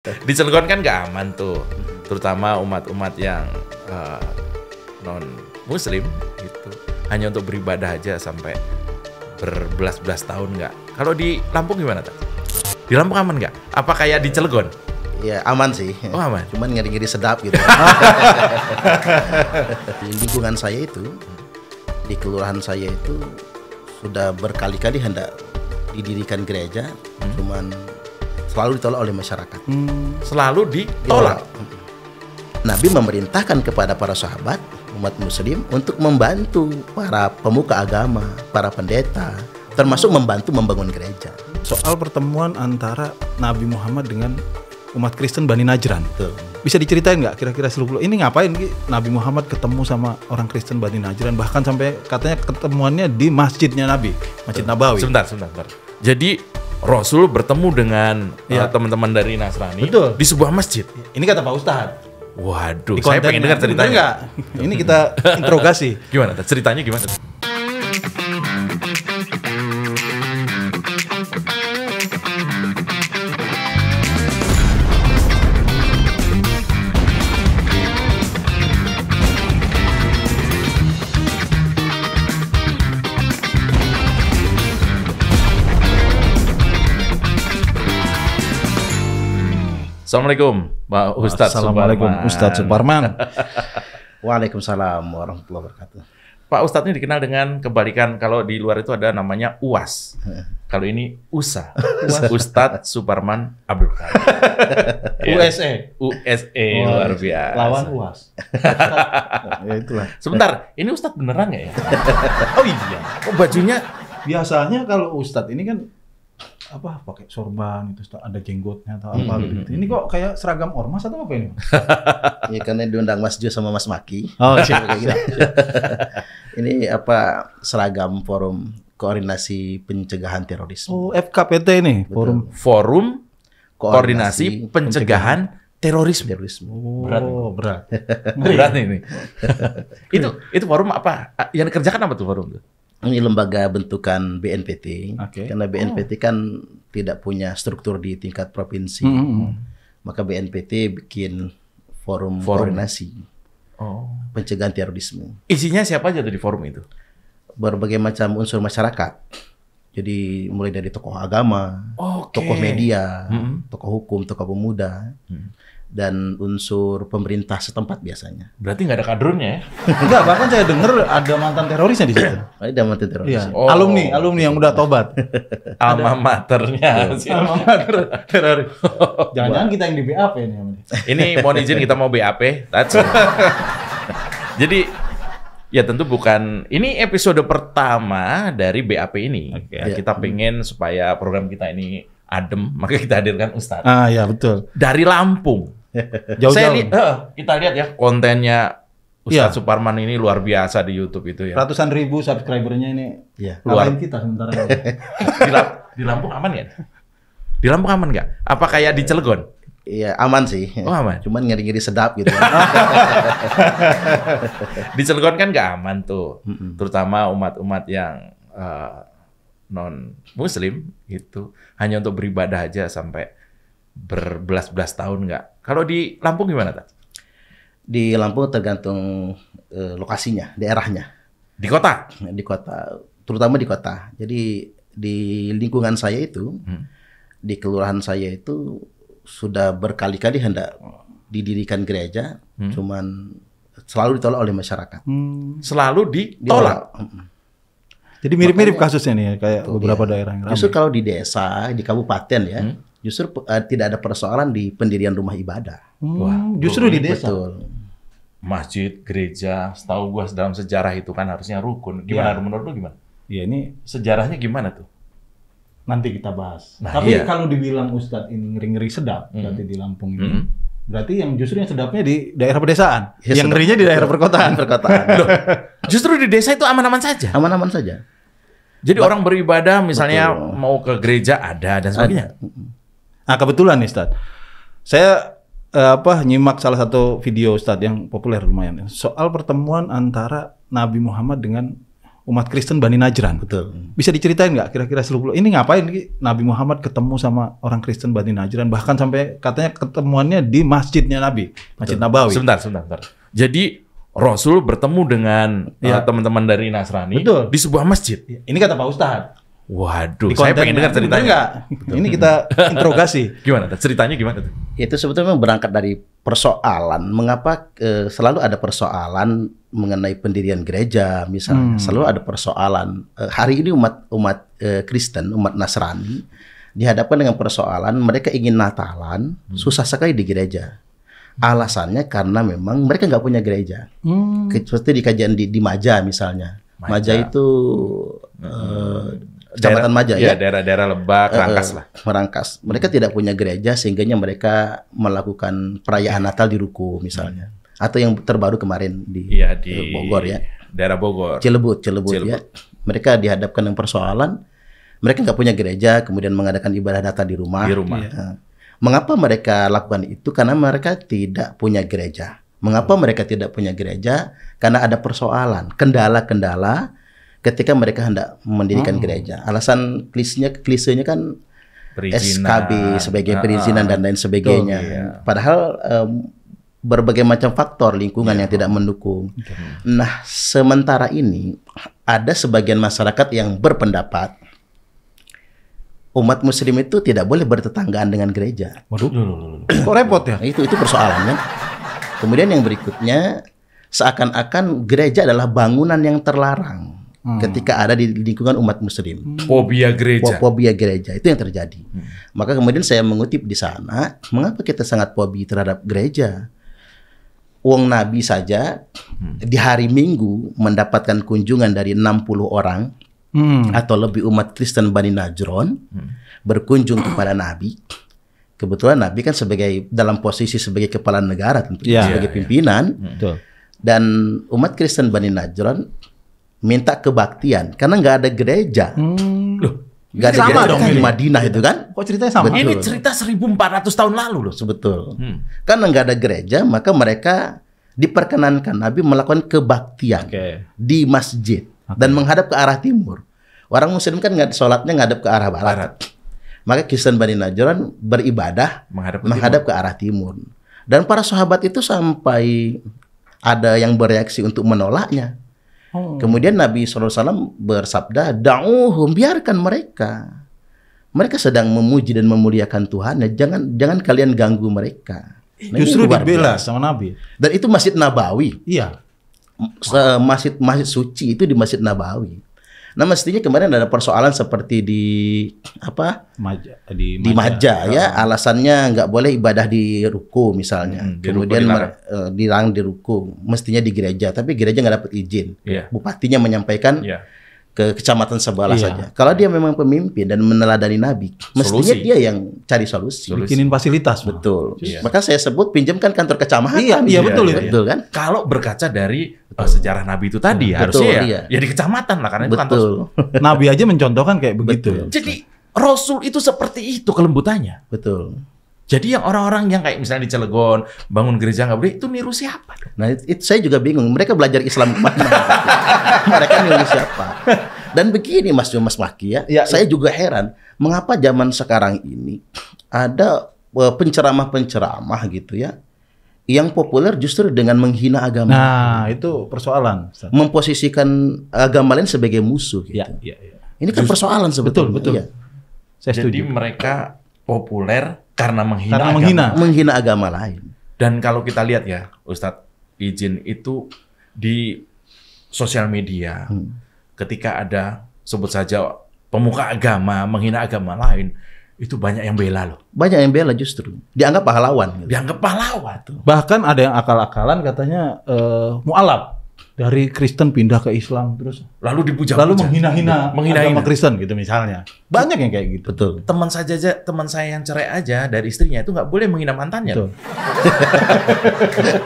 Di Cilegon kan nggak aman tuh, terutama umat-umat yang non Muslim gitu, hanya untuk beribadah aja sampai berbelas-belas tahun nggak. Kalau di Lampung gimana tuh? Di Lampung aman nggak? Apa kayak di Cilegon? Ya aman sih. Oh aman. Cuman ngeri-ngeri sedap gitu. Di lingkungan saya itu, di kelurahan saya itu sudah berkali-kali hendak didirikan gereja, cuman selalu ditolak oleh masyarakat. Selalu ditolak. Nabi memerintahkan kepada para sahabat umat Muslim untuk membantu para pemuka agama, para pendeta, termasuk membantu membangun gereja. Soal pertemuan antara Nabi Muhammad dengan umat Kristen Bani Najran. Betul. Bisa diceritain nggak kira-kira seluk-beluk ini ngapain Nabi Muhammad ketemu sama orang Kristen Bani Najran, bahkan sampai katanya ketemuannya di masjidnya Nabi, Masjid Nabawi. Sebentar. Jadi Rasul bertemu dengan teman-teman dari Nasrani. Betul. Di sebuah masjid. Ini kata Pak Ustadz. Waduh, Di saya kontennya. pengen dengar ceritanya. Enggak. Ini kita interogasi. Gimana? Ceritanya gimana? Assalamualaikum, Pak Ustadz Assalamualaikum, Suparman. Ustadz Suparman. Waalaikumsalam warahmatullahi wabarakatuh. Pak Ustadz ini dikenal dengan kebalikan, kalau di luar itu ada namanya UAS. Kalau ini USA. Ustadz Suparman Abdul Qadir. USA. USA, luar biasa. Lawan UAS. Ya itulah. Sebentar, ini Ustadz beneran nggak ya? Oh iya. Oh, bajunya Biasanya kalau Ustadz ini kan apa pakai sorban itu ada jenggotnya atau apa gitu. Ini kok kayak seragam ormas atau apa ini? Ya karena diundang Mas Jo sama Mas Maki. Oh, siap. Ini apa seragam Forum Koordinasi Pencegahan Terorisme. Oh, FKPT ini, Forum Koordinasi Pencegahan Terorisme. Oh, berat. Berat ini. Itu forum apa? Yang dikerjakan apa tuh forum itu? Ini lembaga bentukan BNPT. Oke. Karena BNPT kan tidak punya struktur di tingkat provinsi. Maka BNPT bikin forum koordinasi pencegahan terorisme. Isinya siapa aja tuh di forum itu? Berbagai macam unsur masyarakat. Jadi mulai dari tokoh agama, tokoh media, tokoh hukum, tokoh pemuda, dan unsur pemerintah setempat biasanya. Berarti nggak ada kadrunnya ya? Enggak, bahkan saya dengar ada mantan terorisnya di situ. Ada mantan teroris. Iya. Alumni yang udah tobat. Alma maternya. Alma mater teroris. Jangan-jangan kita yang di BAP ini. Ini mohon izin kita mau BAP. Jadi ya tentu bukan, ini episode pertama dari BAP ini. Ya, kita pengen supaya program kita ini adem, maka kita hadirkan Ustadz. Ah ya betul. Dari Lampung. Jauh-jauh. Kita lihat ya kontennya Ustadz Suparman ini luar biasa di YouTube itu ya. Ratusan ribu subscribernya ini. Iya. Luar kita sementara. Di Lampung aman ya? Di Lampung aman nggak? Apa kayak di Cilegon? Iya aman sih. Oh aman. Cuman ngeri-ngeri sedap gitu. Di Cilegon kan nggak aman tuh, terutama umat-umat yang non Muslim gitu, hanya untuk beribadah aja sampai berbelas-belas tahun nggak. Kalau di Lampung gimana tak? Di Lampung tergantung lokasinya, daerahnya. Di kota? Di kota, terutama di kota. Jadi di lingkungan saya itu, di kelurahan saya itu sudah berkali-kali hendak didirikan gereja, cuman selalu ditolak oleh masyarakat. Selalu ditolak. Jadi mirip-mirip kasusnya nih kayak beberapa daerah yang ramai. Justru kalau di desa, di kabupaten ya, justru tidak ada persoalan di pendirian rumah ibadah. Justru di desa. Betul. Masjid, gereja, setahu gua dalam sejarah itu kan harusnya rukun. Gimana menurut lu gimana? Iya ini Sejarahnya gimana tuh? nanti kita bahas. Nah, Tapi iya. kalau dibilang Ustadz ini ngeri-ngeri sedap, berarti di Lampung ini, berarti yang justru yang sedapnya di daerah pedesaan, Ya, yang ngerinya di daerah perkotaan. Loh, justru di desa itu aman-aman saja. Aman-aman saja. Jadi orang beribadah misalnya mau ke gereja ada dan sebagainya. Nah kebetulan nih Ustadz, saya nyimak salah satu video Ustadz yang populer lumayan soal pertemuan antara Nabi Muhammad dengan umat Kristen Bani Najran. Betul. Bisa diceritain nggak kira-kira seluk-beluk ini ngapain Nabi Muhammad ketemu sama orang Kristen Bani Najran, bahkan sampai katanya ketemuannya di masjidnya Nabi, Masjid Nabawi. Sebentar. Jadi Rasul bertemu dengan teman-teman dari Nasrani Betul. di sebuah masjid. Ini kata Pak Ustadz. Waduh, Di saya pengen kontennya. dengar ceritanya. Enggak. Ini kita interogasi. Gimana? Ceritanya gimana tuh? Itu sebetulnya berangkat dari persoalan mengapa selalu ada persoalan mengenai pendirian gereja misalnya. Selalu ada persoalan. Hari ini umat Kristen, umat Nasrani dihadapkan dengan persoalan mereka ingin Natalan, susah sekali di gereja. Alasannya karena memang mereka nggak punya gereja. Seperti di kajian di Maja misalnya. Maja itu Kecamatan Maja ya. Daerah-daerah Lebak, Rangkas lah. Merangkas. Mereka tidak punya gereja sehingga mereka melakukan perayaan Natal di ruko misalnya. Atau yang terbaru kemarin di Bogor ya. Daerah Bogor. Cilebut ya. Mereka dihadapkan dengan persoalan mereka nggak punya gereja, kemudian mengadakan ibadah Natal di rumah. Nah, mengapa mereka lakukan itu? Karena mereka tidak punya gereja. Mengapa mereka tidak punya gereja? Karena ada persoalan, kendala-kendala ketika mereka hendak mendirikan gereja. Alasan klisenya kan Perizinan. SKB sebagai perizinan dan lain sebagainya. Padahal berbagai macam faktor lingkungan yang tidak mendukung. Nah, sementara ini ada sebagian masyarakat yang berpendapat umat Muslim itu tidak boleh bertetanggaan dengan gereja. Waduh, kok repot ya? Nah, itu persoalannya. Kemudian yang berikutnya, seakan-akan gereja adalah bangunan yang terlarang ketika ada di lingkungan umat Muslim. Fobia gereja. Fobia gereja itu yang terjadi. Maka kemudian saya mengutip di sana, mengapa kita sangat fobi terhadap gereja? Wong Nabi saja di hari Minggu mendapatkan kunjungan dari 60 orang atau lebih umat Kristen Bani Najran berkunjung kepada Nabi. Kebetulan Nabi kan dalam posisi sebagai kepala negara tentunya, sebagai pimpinan. Dan umat Kristen Bani Najran minta kebaktian karena nggak ada gereja. Nggak ada sama gereja dong di Madinah itu kan. Kok ceritanya sama? Ini cerita 1400 tahun lalu loh. Betul. Karena nggak ada gereja, maka mereka diperkenankan Nabi melakukan kebaktian di masjid dan menghadap ke arah timur. Orang Muslim kan sholatnya ngadap ke arah barat. Maka Kristen Bani Najran beribadah menghadap ke arah timur. Dan para sahabat itu sampai ada yang bereaksi untuk menolaknya. Kemudian Nabi SAW bersabda, "Da'uhum, biarkan mereka. Mereka sedang memuji dan memuliakan Tuhan. Jangan kalian ganggu mereka." Nah, justru dibela sama Nabi. Dan itu Masjid Nabawi. Iya. Masjid suci itu di Masjid Nabawi. Nah, mestinya kemarin ada persoalan seperti di Maja ya, alasannya nggak boleh ibadah di ruko misalnya. Kemudian dilarang di ruko, mestinya di gereja, tapi gereja nggak dapat izin. Bupatinya menyampaikan ke kecamatan sebelah saja. Kalau dia memang pemimpin dan meneladani Nabi, mestinya dia yang cari solusi. Bikinin fasilitas. Betul. Maka saya sebut pinjamkan kantor kecamatan. Iya, betul kan? Kalau berkaca dari sejarah Nabi itu tadi, harusnya ya di kecamatan lah, karena itu kantor. Nabi aja mencontohkan kayak begitu. Jadi Rasul itu seperti itu kelembutannya. Betul. Jadi yang orang-orang yang kayak misalnya di Cilegon bangun gereja nggak boleh, itu niru siapa? Nah, itu saya juga bingung. Mereka belajar Islam kemana? Mereka niru siapa? Dan begini Mas Maki ya, saya juga heran mengapa zaman sekarang ini ada penceramah-penceramah gitu ya yang populer justru dengan menghina agama. Nah, itu persoalan. Memposisikan agama lain sebagai musuh gitu. Iya. Ini kan persoalan sebetulnya. Betul. Ya. Saya Jadi setuju. mereka populer karena menghina agama lain. Dan kalau kita lihat ya, Ustadz izin itu di sosial media, ketika ada sebut saja pemuka agama menghina agama lain, itu banyak yang bela loh. Banyak yang bela justru. Dianggap pahlawan. Gitu. Dianggap pahlawan. Bahkan ada yang akal-akalan katanya mu'alaf. Dari Kristen pindah ke Islam terus lalu dipuja, lalu menghina-hina agama menghina Kristen gitu misalnya. Banyak yang kayak gitu. Betul. Teman saya yang cerai aja dari istrinya itu nggak boleh menghina mantannya. Betul.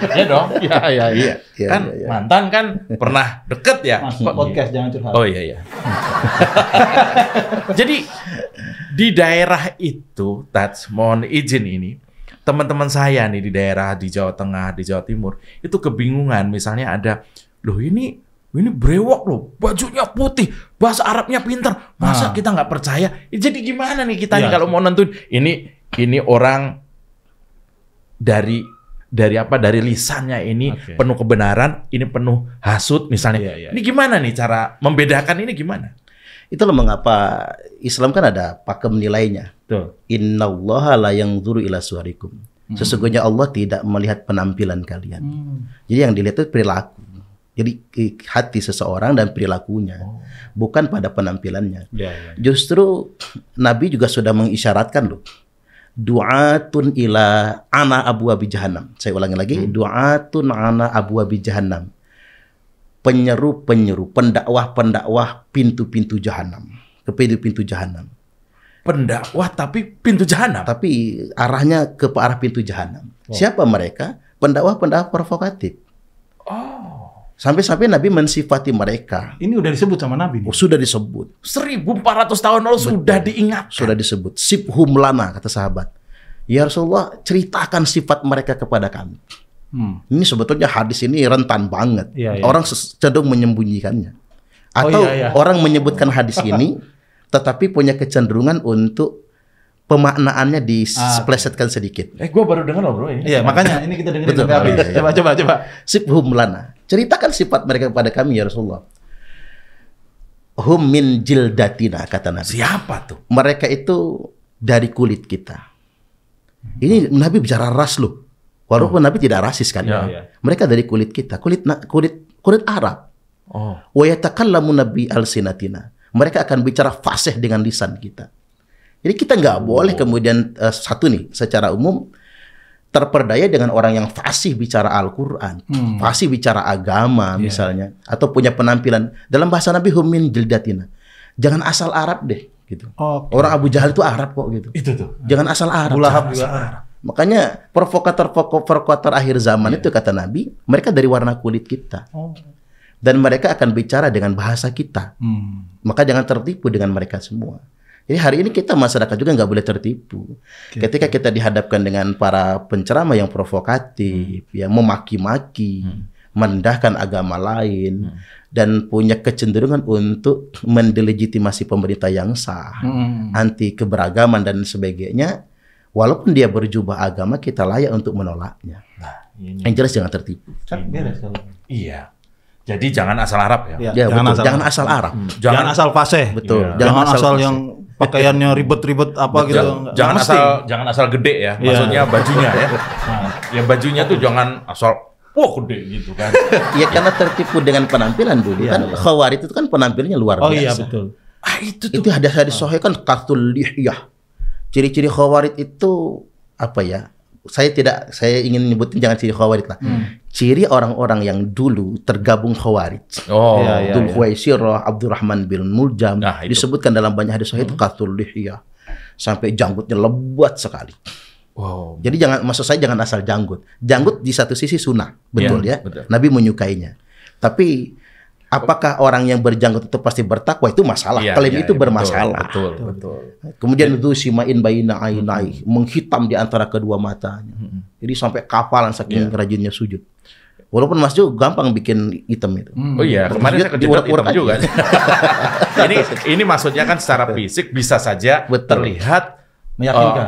Iya dong. Iya. Kan mantan kan pernah deket ya. Mas, podcast jangan curhat. Oh iya. Jadi di daerah itu, mohon izin ini, teman-teman saya nih di daerah di Jawa Tengah, di Jawa Timur itu kebingungan. Misalnya ada, loh ini ini brewok loh, bajunya putih, bahasa Arabnya pintar, masa kita nggak percaya? Jadi gimana nih kita nih kalau mau nentuin ini orang dari lisannya ini penuh kebenaran, ini penuh hasut misalnya. Ini gimana nih cara membedakan ini gimana? Itulah mengapa Islam kan ada pakem nilainya. Innallaha la yanzuru ila suwarikum. Sesungguhnya Allah tidak melihat penampilan kalian. Jadi yang dilihat itu perilaku. Jadi hati seseorang dan perilakunya, bukan pada penampilannya. Justru Nabi juga sudah mengisyaratkan loh. Du'atun ila ana abwabi jahannam. Saya ulangi lagi, du'atun ana abwabi jahannam. Penyeru-penyeru, pendakwah-pendakwah pintu-pintu jahanam. Ke pintu-pintu jahanam. Pendakwah tapi pintu jahanam. Tapi arahnya ke arah pintu jahanam. Siapa mereka? Pendakwah-pendakwah provokatif. Sampai-sampai Nabi mensifati mereka. Ini udah disebut sama Nabi. Sudah disebut. 1400 tahun lalu sudah diingatkan. Sudah disebut. Sifhum lana, kata sahabat. Ya Rasulullah, ceritakan sifat mereka kepada kami. Ini sebetulnya hadis ini rentan banget. Orang cenderung menyembunyikannya. Atau orang menyebutkan hadis ini, tetapi punya kecenderungan untuk pemaknaannya displesetkan sedikit. Gue baru dengar loh bro ini. Iya, makanya ini kita dengerin sampai habis. Coba. Sifhum lana. Ceritakan sifat mereka kepada kami ya Rasulullah. Hum min jildatina, kata Nabi. Siapa tuh? Mereka itu dari kulit kita. Ini Nabi bicara ras loh. Walaupun Nabi tidak rasis kan. Mereka dari kulit kita, kulit Arab. Wa yatakallamu nabi alsinatina. Mereka akan bicara fasih dengan lisan kita. Jadi kita nggak boleh kemudian satu nih secara umum terperdaya dengan orang yang fasih bicara Al-Quran, fasih bicara agama misalnya, atau punya penampilan dalam bahasa Nabi hum min jildatina. Jangan asal Arab deh, gitu. Orang Abu Jahal itu Arab kok, gitu. Itu tuh. Jangan asal Arab. Abu Lahab juga Arab. Makanya provokator akhir zaman itu kata Nabi, mereka dari warna kulit kita. Dan mereka akan bicara dengan bahasa kita. Maka jangan tertipu dengan mereka semua. Jadi hari ini kita masyarakat juga nggak boleh tertipu. Ketika kita dihadapkan dengan para penceramah yang provokatif, yang memaki-maki, merendahkan agama lain, dan punya kecenderungan untuk mendelegitimasi pemerintah yang sah, anti keberagaman dan sebagainya, walaupun dia berjubah agama, kita layak untuk menolaknya. Yang jelas jangan tertipu. Iya. Jadi jangan asal Arab ya. Jangan asal Arab. Jangan asal fasih. Betul. Jangan asal yang pakaiannya ribet-ribet apa gitu. Jangan asal gede ya. Maksudnya bajunya ya. Ya bajunya tuh jangan asal gede gitu kan. Ya karena tertipu dengan penampilan dulu kan. Khawarij itu kan penampilannya luar biasa. Oh iya betul. Itu hadis-hadis sahih kan qatul lihyah. Ciri-ciri Khawarij itu apa ya? Saya ingin nyebutin jangan ciri Khawarij lah. Ciri orang-orang yang dulu tergabung Khawarij. Dzul Khuwaisirah, Abdurrahman bin Muljam, disebutkan dalam banyak hadis sahih itu qatul lihyah. Sampai janggutnya lebat sekali. Jadi maksud saya jangan asal janggut. Janggut di satu sisi sunnah, betul ya. Betul. Nabi menyukainya. Tapi apakah orang yang berjanggut itu pasti bertakwa, itu masalah. Klaim itu bermasalah. Betul. Kemudian itu simain baina ainai, menghitam di antara kedua matanya. Jadi sampai kafalan saking rajinnya sujud. Walaupun Mas Jo gampang bikin hitam itu. Kemarin saya kejedot hitam juga. ini maksudnya kan secara fisik bisa saja terlihat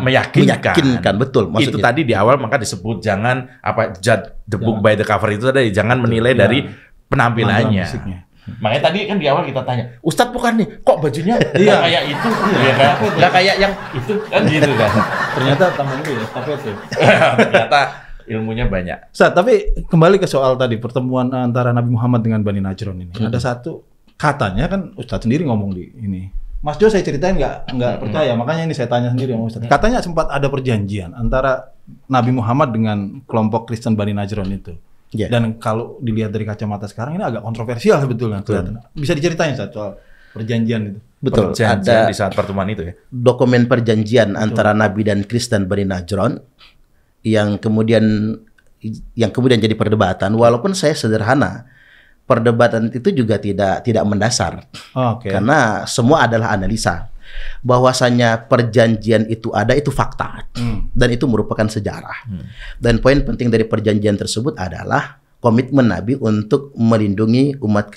meyakinkan. Betul. Maksudnya. Itu tadi di awal maka disebut jangan judge the book by the cover, itu tadi jangan menilai dari penampilannya. Makanya tadi kan di awal kita tanya, Ustadz bukan nih, kok bajunya nggak kayak itu, nggak kayak yang itu kan gitu kan. Ternyata tamannya ya, ternyata ilmunya banyak. Ustadz, tapi kembali ke soal tadi pertemuan antara Nabi Muhammad dengan Bani Najron ini. Ada satu katanya kan Ustadz sendiri ngomong di ini. Mas Jo saya ceritain nggak percaya, makanya ini saya tanya sendiri sama Ustadz. Katanya sempat ada perjanjian antara Nabi Muhammad dengan kelompok Kristen Bani Najron itu. Dan kalau dilihat dari kacamata sekarang ini agak kontroversial sebetulnya. Bisa diceritain soal perjanjian itu? Betul. Ada di saat pertemuan itu ya. Dokumen perjanjian antara Nabi dan Kristen Bani Najron yang kemudian jadi perdebatan. Walaupun saya sederhana, perdebatan itu juga tidak mendasar. Karena semua adalah analisa. Bahwasanya perjanjian itu ada, itu fakta. Dan itu merupakan sejarah. Dan poin penting dari perjanjian tersebut adalah komitmen Nabi untuk melindungi umat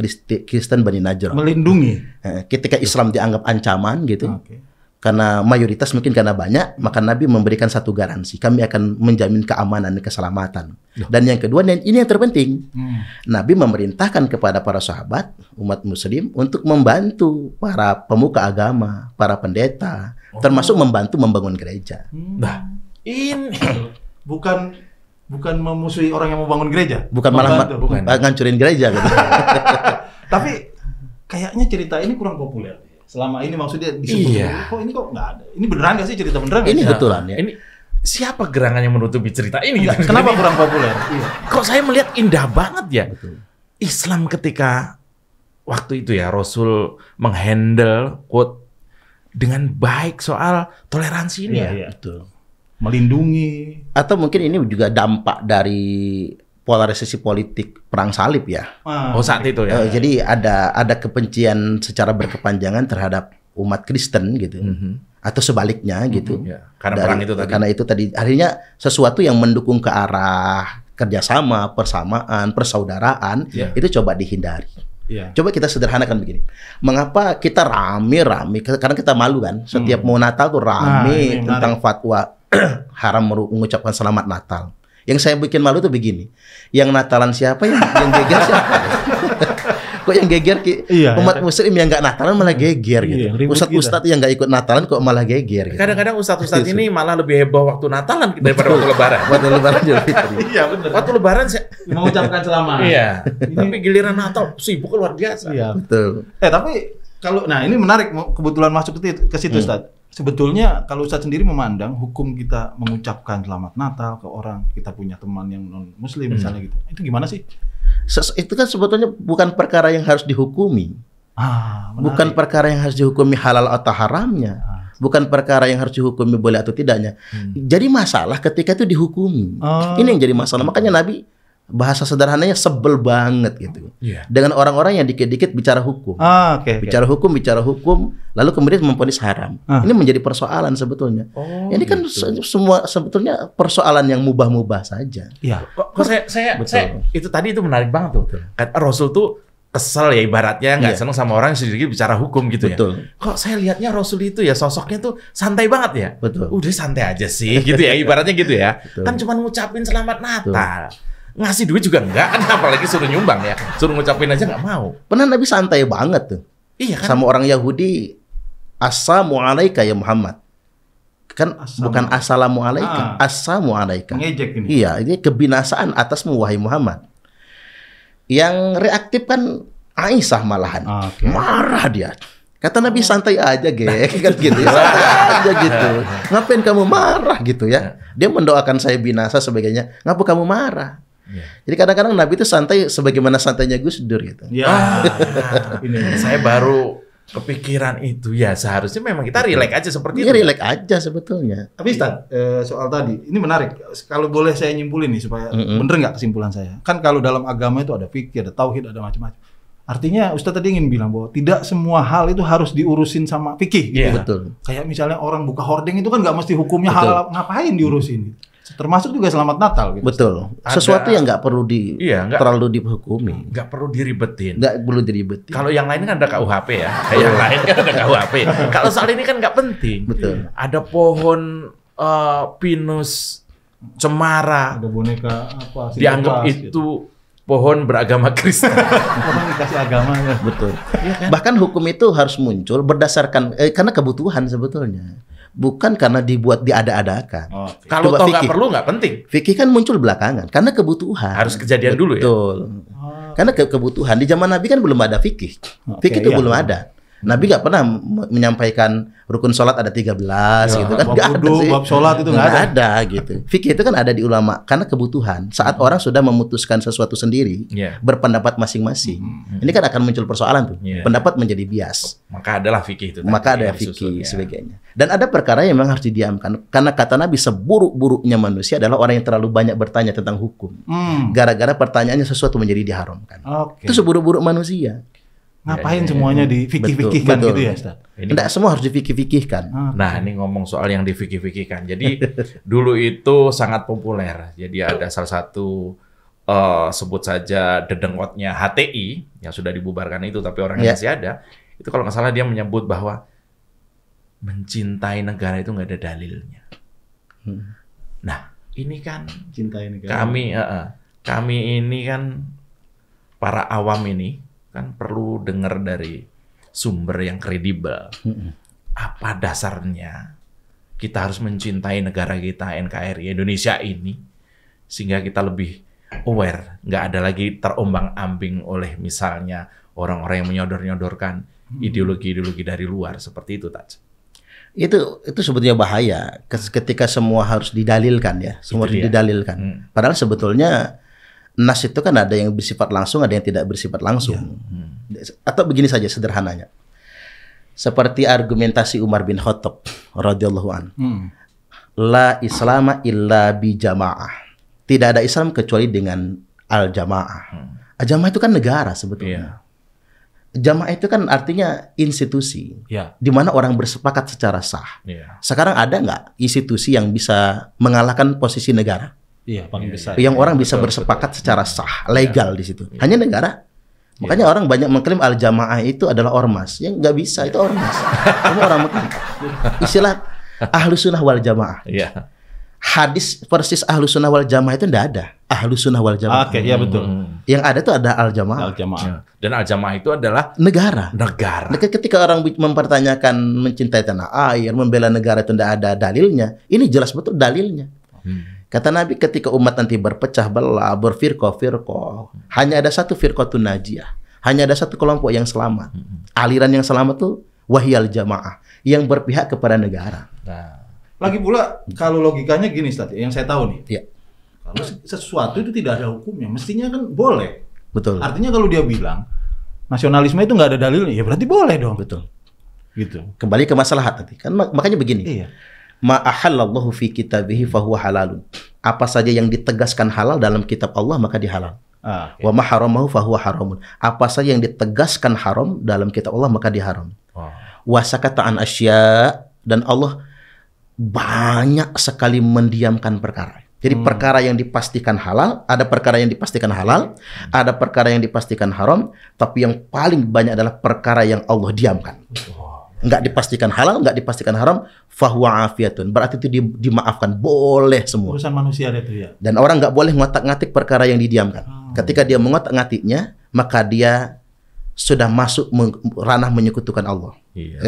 Kristen Bani Najran. Melindungi. Ketika Islam dianggap ancaman gitu, Oke. karena mayoritas mungkin karena banyak, maka Nabi memberikan satu garansi, kami akan menjamin keamanan dan keselamatan. Dan yang kedua, dan ini yang terpenting, Nabi memerintahkan kepada para sahabat, umat muslim, untuk membantu para pemuka agama, para pendeta, termasuk membantu membangun gereja. Nah, ini bukan memusuhi orang yang mau bangun gereja. Bukan malah Membantu. bukan. ngancurin gereja gitu. Tapi kayaknya cerita ini kurang populer. Selama ini maksudnya disebut, Iya. kok ini kok nggak ada. Ini beneran nggak sih cerita beneran? nggak Ini sih? betulan ya. Ini siapa gerangan yang menutupi cerita ini? Enggak, gitu? kenapa Jadi, kurang populer? Iya. kok saya melihat indah banget ya. Islam ketika waktu itu ya Rasul menghandle quote dengan baik soal toleransi ini Iya, ya. iya. Betul. Melindungi. Atau mungkin ini juga dampak dari polarisasi politik perang salib ya. Oh saat itu ya. Jadi ada kebencian secara berkepanjangan terhadap umat Kristen gitu, atau sebaliknya gitu. Ya, karena perang itu tadi. Karena itu tadi akhirnya sesuatu yang mendukung ke arah kerjasama, persamaan, persaudaraan itu coba dihindari. Iya. Coba kita sederhanakan begini. Mengapa kita rame-rame? Karena kita malu kan. Setiap mau Natal tuh rame ini tentang fatwa haram mengucapkan selamat Natal. Yang saya bikin malu tuh begini. Yang Natalan siapa, yang geger siapa? Kok yang geger Iya, umat muslim yang nggak Natalan malah geger gitu. Iya, ribut Ustadz-ustadz yang nggak ikut Natalan kok malah geger gitu. Kadang-kadang ustadz-ustadz ini malah lebih heboh waktu Natalan daripada waktu Lebaran. Waktu Lebaran Idul Fitri. Iya benar. Waktu Lebaran saya, Mengucapkan selamat. iya. Tapi giliran Natal sibuk luar biasa. Iya. Betul. Tapi kalau nah ini menarik kebetulan masuk ke situ Ustaz. Sebetulnya kalau Ustaz sendiri memandang hukum kita mengucapkan selamat Natal ke orang, kita punya teman yang non muslim misalnya gitu. Itu gimana sih? Itu kan sebetulnya bukan perkara yang harus dihukumi. Menarik. Bukan perkara yang harus dihukumi halal atau haramnya. Bukan perkara yang harus dihukumi boleh atau tidaknya. Jadi masalah ketika itu dihukumi. Ini yang jadi masalah. Makanya Nabi bahasa sederhananya sebel banget gitu. Iya. Dengan orang-orang yang dikit-dikit bicara hukum. Oke. Bicara hukum, lalu kemudian memvonis haram. Ini menjadi persoalan sebetulnya. Ini kan semua sebetulnya persoalan yang mubah-mubah saja. Iya. Kok saya itu tadi itu menarik banget tuh. Kan Rasul tuh kesel ya ibaratnya nggak seneng sama orang yang sedikit bicara hukum gitu ya. Betul. Kok saya lihatnya Rasul itu ya sosoknya tuh santai banget ya. Betul. Udah santai aja sih gitu ya ibaratnya gitu ya. Betul. Kan cuma ngucapin selamat Natal. Ngasih duit juga enggak kan apalagi suruh nyumbang ya. Suruh ngucapin aja nggak mau. Pernah Nabi santai banget tuh. Iya kan? Sama orang Yahudi, Assalamualaikum ya Muhammad. Kan bukan Assalamualaikum, Assalamualaikum. Mengejek ini. Iya, ini kebinasaan atasmu wahai Muhammad. Yang reaktif kan Aisyah malahan. Marah dia. Kata Nabi santai aja, gek, kan gitu. Santai aja gitu. Ngapain kamu marah gitu ya? Dia mendoakan saya binasa sebagainya. Ngapa kamu marah? Jadi kadang-kadang Nabi itu santai sebagaimana santainya Gus Dur gitu. Ya. Ini saya baru kepikiran itu ya seharusnya memang kita relax aja seperti Ini itu. relax aja sebetulnya. Tapi Ustaz, soal tadi, ini menarik. Kalau boleh saya nyimpulin nih supaya bener nggak kesimpulan saya. Kan kalau dalam agama itu ada fikih, ada tauhid, ada macam-macam. Artinya Ustaz tadi ingin bilang bahwa tidak semua hal itu harus diurusin sama fikih gitu. Iya. Betul. Kayak misalnya orang buka hording itu kan nggak mesti hukumnya Betul. halal, ngapain diurusin gitu. Termasuk juga selamat Natal gitu. Betul. Sesuatu yang nggak perlu terlalu dihukumi. Nggak perlu diribetin. Nggak perlu diribetin. Kalau yang lain kan ada KUHP ya. Yang lain kan ada KUHP. Kalau soal ini kan nggak penting. Betul. Ada pohon pinus cemara. Ada boneka apa? Dianggap sinterklas, itu pohon beragama Kristen. Orang dikasih agama ya. Betul. Iya kan? Bahkan hukum itu harus muncul berdasarkan karena kebutuhan sebetulnya. Bukan karena dibuat diada-adakan. Kalau Coba toh nggak fikih. perlu nggak penting. Fikih kan muncul belakangan karena kebutuhan. Harus kejadian dulu ya? Betul. Karena kebutuhan. Di zaman Nabi kan belum ada fikih. Fikih itu iya. belum ada. Nabi nggak pernah menyampaikan rukun sholat ada 13 gitu kan. bab Nggak ada wudu, sih. bab sholat itu nggak ada gitu. Fikih itu kan ada di ulama karena kebutuhan. Saat orang sudah memutuskan sesuatu sendiri, Iya. berpendapat masing-masing. Ini kan akan muncul persoalan tuh. Iya. Pendapat menjadi bias. Maka adalah fikih itu. Maka tadi ada yang fikih susun, ya. sebagainya. Dan ada perkara yang memang harus didiamkan. Karena kata Nabi seburuk-buruknya manusia adalah orang yang terlalu banyak bertanya tentang hukum. Gara-gara pertanyaannya sesuatu menjadi diharamkan. Oke. Itu seburuk-buruk manusia. Ngapain semuanya di fikih-fikihkan Betul. gitu ya, Ustaz? Tidak semua harus difikih-fikihkan. Nah, ini ngomong soal yang difikih-fikihkan. Jadi dulu itu sangat populer. Jadi ada salah satu sebut saja dedengkotnya HTI yang sudah dibubarkan itu, tapi orangnya masih ada. Itu kalau nggak salah dia menyebut bahwa mencintai negara itu nggak ada dalilnya. Nah, ini kan Cintai negara. kami ini kan para awam ini kan perlu dengar dari sumber yang kredibel. Apa dasarnya kita harus mencintai negara kita, NKRI Indonesia ini, sehingga kita lebih aware, nggak ada lagi terombang-ambing oleh misalnya orang-orang yang menyodor-nyodorkan ideologi-ideologi dari luar seperti itu, Taj. Itu sebetulnya bahaya ketika semua harus didalilkan ya, semua harus didalilkan. Padahal sebetulnya nas itu kan ada yang bersifat langsung, ada yang tidak bersifat langsung. Atau begini saja sederhananya. Seperti argumentasi Umar bin Khattab radhiyallahu an. La islama illa bi jamaah. Tidak ada Islam kecuali dengan al-jamaah. Al-jamaah itu kan negara sebetulnya. Jamaah itu kan artinya institusi, di mana orang bersepakat secara sah. Sekarang ada nggak institusi yang bisa mengalahkan posisi negara? Iya, paling besar. Yang orang bisa bersepakat secara sah, legal di situ. Hanya negara. Makanya orang banyak mengklaim al-jamaah itu adalah ormas. Yang nggak bisa, itu ormas. Semua orang mengklaim. Istilah ahlus sunnah wal jamaah. Hadis persis ahlus sunnah wal jamaah itu nggak ada. Ahlus sunnah wal jamaah. Oke, iya betul. Yang ada itu ada al-jamaah. Dan al-jamaah itu adalah negara. Negara. Ketika orang mempertanyakan mencintai tanah air, membela negara itu tidak ada dalilnya, ini jelas betul dalilnya. Kata Nabi, ketika umat nanti berpecah belah, berfirqah-firqah, hanya ada satu firqatun najiyah, hanya ada satu kelompok yang selamat. Aliran yang selamat tuh wahyal jamaah, yang berpihak kepada negara. Lagi pula kalau logikanya gini, Ustaz, yang saya tahu nih. Iya. Kalau sesuatu itu tidak ada hukumnya, mestinya kan boleh. Betul. Artinya kalau dia bilang nasionalisme itu nggak ada dalilnya, ya berarti boleh dong. Betul. Gitu. Kembali ke maslahat nanti. Kan makanya begini. Iya. Ma ahallallahu fi kitabihi fahuwa halalun. Apa saja yang ditegaskan halal dalam kitab Allah maka dihalal. Wa ma haramahu fahuwa haramun. Apa saja yang ditegaskan haram dalam kitab Allah maka diharam. Wa sakata an asya, dan Allah banyak sekali mendiamkan perkara. Jadi perkara yang dipastikan halal, ada perkara yang dipastikan halal, ada perkara yang dipastikan haram, tapi yang paling banyak adalah perkara yang Allah diamkan. Enggak dipastikan halal, enggak dipastikan haram, fahuwa afiyatun. Berarti itu dimaafkan, boleh semua. Urusan manusia itu ya. Dan orang enggak boleh ngotak-ngatik perkara yang didiamkan. Ketika dia mengotak-ngatiknya, maka dia sudah masuk ranah menyekutukan Allah.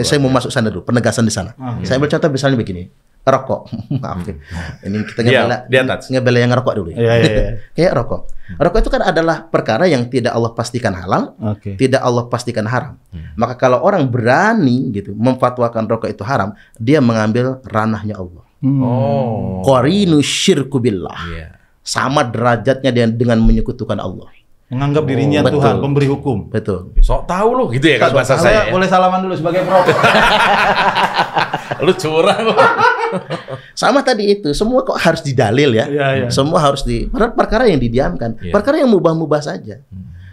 Saya mau masuk sana dulu, penegasan di sana. Saya ambil contoh misalnya begini. Rokok, maaf ya. Ini kita ngebela yang ngerokok dulu ya. Kayak rokok. Rokok itu kan adalah perkara yang tidak Allah pastikan halal, tidak Allah pastikan haram. Maka kalau orang berani gitu memfatwakan rokok itu haram, dia mengambil ranahnya Allah. Qarinu syirku billah. Sama derajatnya dengan menyekutukan Allah. Menganggap dirinya Tuhan, pemberi hukum. Betul. Sok tahu lo gitu ya kalau bahasa saya. Boleh salaman dulu sebagai perokok. Lu curang lo. Sama tadi itu, semua kok harus didalil ya. Semua harus perkara yang didiamkan, perkara yang mubah-mubah saja.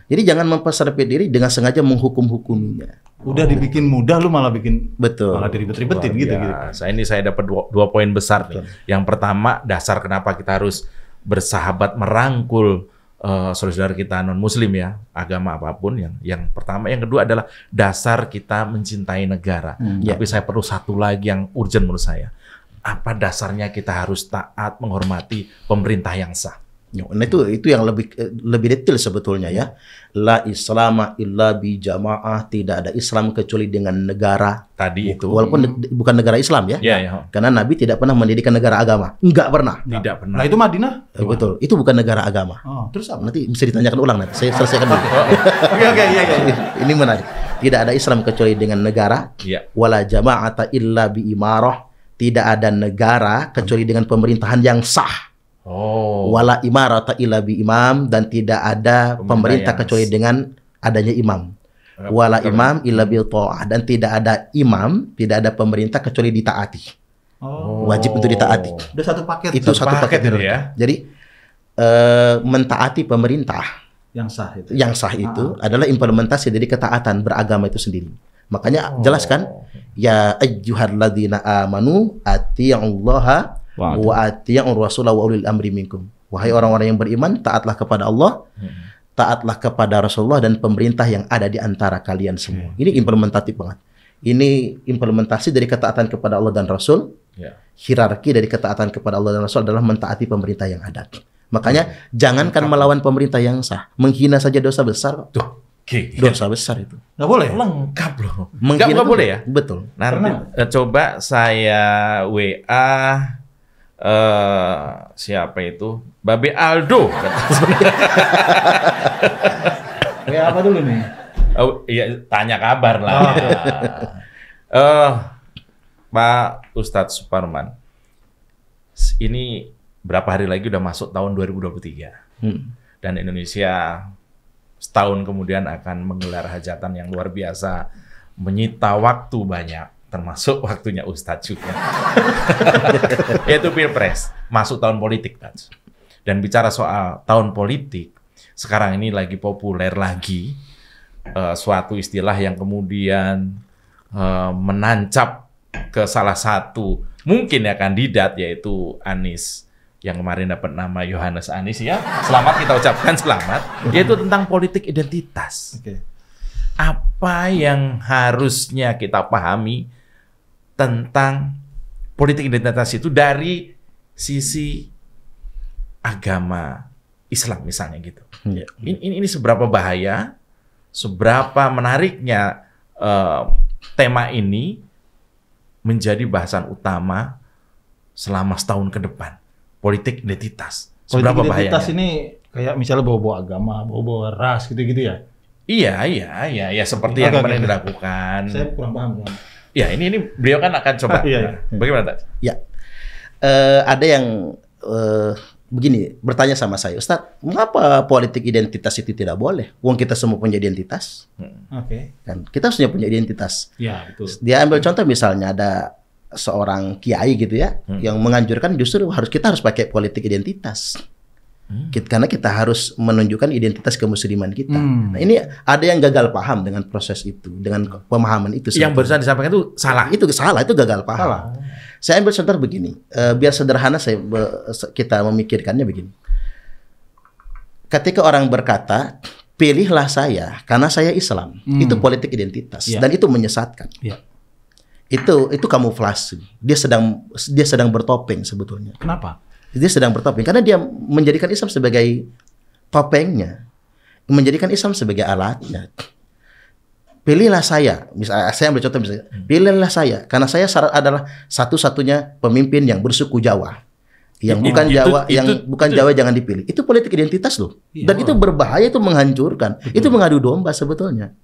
Jadi jangan mempersempit diri dengan sengaja menghukum-hukuminya. Udah dibikin mudah, lu malah bikin malah diribet-ribetin gitu. Saya dapat dua poin besar nih. Yang pertama, dasar kenapa kita harus bersahabat merangkul saudara kita non muslim ya, agama apapun. Yang pertama, yang kedua adalah dasar kita mencintai negara. Tapi saya perlu satu lagi yang urgent menurut saya. Apa dasarnya kita harus taat menghormati pemerintah yang sah? Nah itu yang lebih detail sebetulnya ya. La islama illa bi jamaah, tidak ada Islam kecuali dengan negara. Tadi itu. Walaupun bukan negara Islam ya. Karena Nabi tidak pernah mendirikan negara agama. Enggak pernah. Tidak pernah. Nah itu Madinah. Betul. Itu bukan negara agama. Terus apa? Nanti bisa ditanyakan ulang nanti. Saya selesaikan dulu. Oke. Ini menarik. Tidak ada Islam kecuali dengan negara. Wala jama'ata illa bi imarah. Tidak ada negara kecuali dengan pemerintahan yang sah. Wala imarata illa bi imam, dan tidak ada pemerintah kecuali dengan adanya imam. Wala imam illa bil ta'ah, dan tidak ada imam, tidak ada pemerintah kecuali ditaati. Wajib untuk ditaati. Udah satu paket. Itu satu paket ya. Jadi mentaati pemerintah yang sah itu adalah implementasi dari ketaatan beragama itu sendiri. Makanya jelaskan ya ayyuhalladzina amanu atii'ullaha wa atii'ur rasulah wa ulil amri minkum. Wahai orang-orang yang beriman, taatlah kepada Allah, taatlah kepada Rasulullah dan pemerintah yang ada di antara kalian semua. Ini implementatif banget. Ini implementasi dari ketaatan kepada Allah dan Rasul. Hierarki dari ketaatan kepada Allah dan Rasul adalah mentaati pemerintah yang ada. Makanya jangankan melawan pemerintah yang sah, menghina saja dosa besar. Dosa besar itu. Nggak boleh? Lengkap loh. Menghina Nggak boleh ya? Betul. Nanti coba saya WA siapa itu? Babe Aldo. WA apa dulu nih? Oh iya, tanya kabar lah. Pak Ustadz Suparman, ini berapa hari lagi udah masuk tahun 2023 dan Indonesia setahun kemudian akan menggelar hajatan yang luar biasa, menyita waktu banyak, termasuk waktunya Ustadz juga. Yaitu Pilpres, masuk tahun politik, Taj. Dan bicara soal tahun politik, sekarang ini lagi populer lagi suatu istilah yang kemudian menancap ke salah satu mungkin ya kandidat, yaitu Anies, yang kemarin dapat nama Yohanes Anies ya. Selamat kita ucapkan selamat. Yaitu tentang politik identitas. Apa yang harusnya kita pahami tentang politik identitas itu dari sisi agama Islam misalnya gitu. Ini seberapa bahaya, seberapa menariknya tema ini menjadi bahasan utama selama setahun ke depan. Politik identitas. Seberapa politik identitas bahayanya? ini kayak misalnya bawa-bawa agama, bawa-bawa ras gitu-gitu ya? Iya, seperti yang kemarin dilakukan. Saya kurang paham. Ya, ini beliau kan akan coba. Bagaimana, Tad? Ya, ada yang begini bertanya sama saya, Ustadz, mengapa politik identitas itu tidak boleh? Wong kita semua punya identitas. Kan kita harusnya punya identitas. Ya, betul. Dia ambil contoh misalnya ada seorang kiai gitu ya, yang menganjurkan justru kita harus pakai politik identitas. Karena kita harus menunjukkan identitas kemusliman kita. Nah, ini ada yang gagal paham dengan proses itu, dengan pemahaman itu. Yang barusan disampaikan itu salah. Itu salah, itu gagal paham. Saya ambil contoh begini, biar sederhana kita memikirkannya begini. Ketika orang berkata, pilihlah saya karena saya Islam, itu politik identitas dan itu menyesatkan. Itu kamuflase. Dia sedang bertopeng sebetulnya. Kenapa? Dia sedang bertopeng karena dia menjadikan Islam sebagai topengnya, menjadikan Islam sebagai alatnya. Pilihlah saya, misalnya saya ambil contoh misalnya, pilihlah saya karena saya adalah satu-satunya pemimpin yang bersuku Jawa. Yang bukan Jawa, bukan Jawa jangan dipilih. Itu politik identitas loh. Dan itu berbahaya, itu menghancurkan. Itu mengadu domba sebetulnya.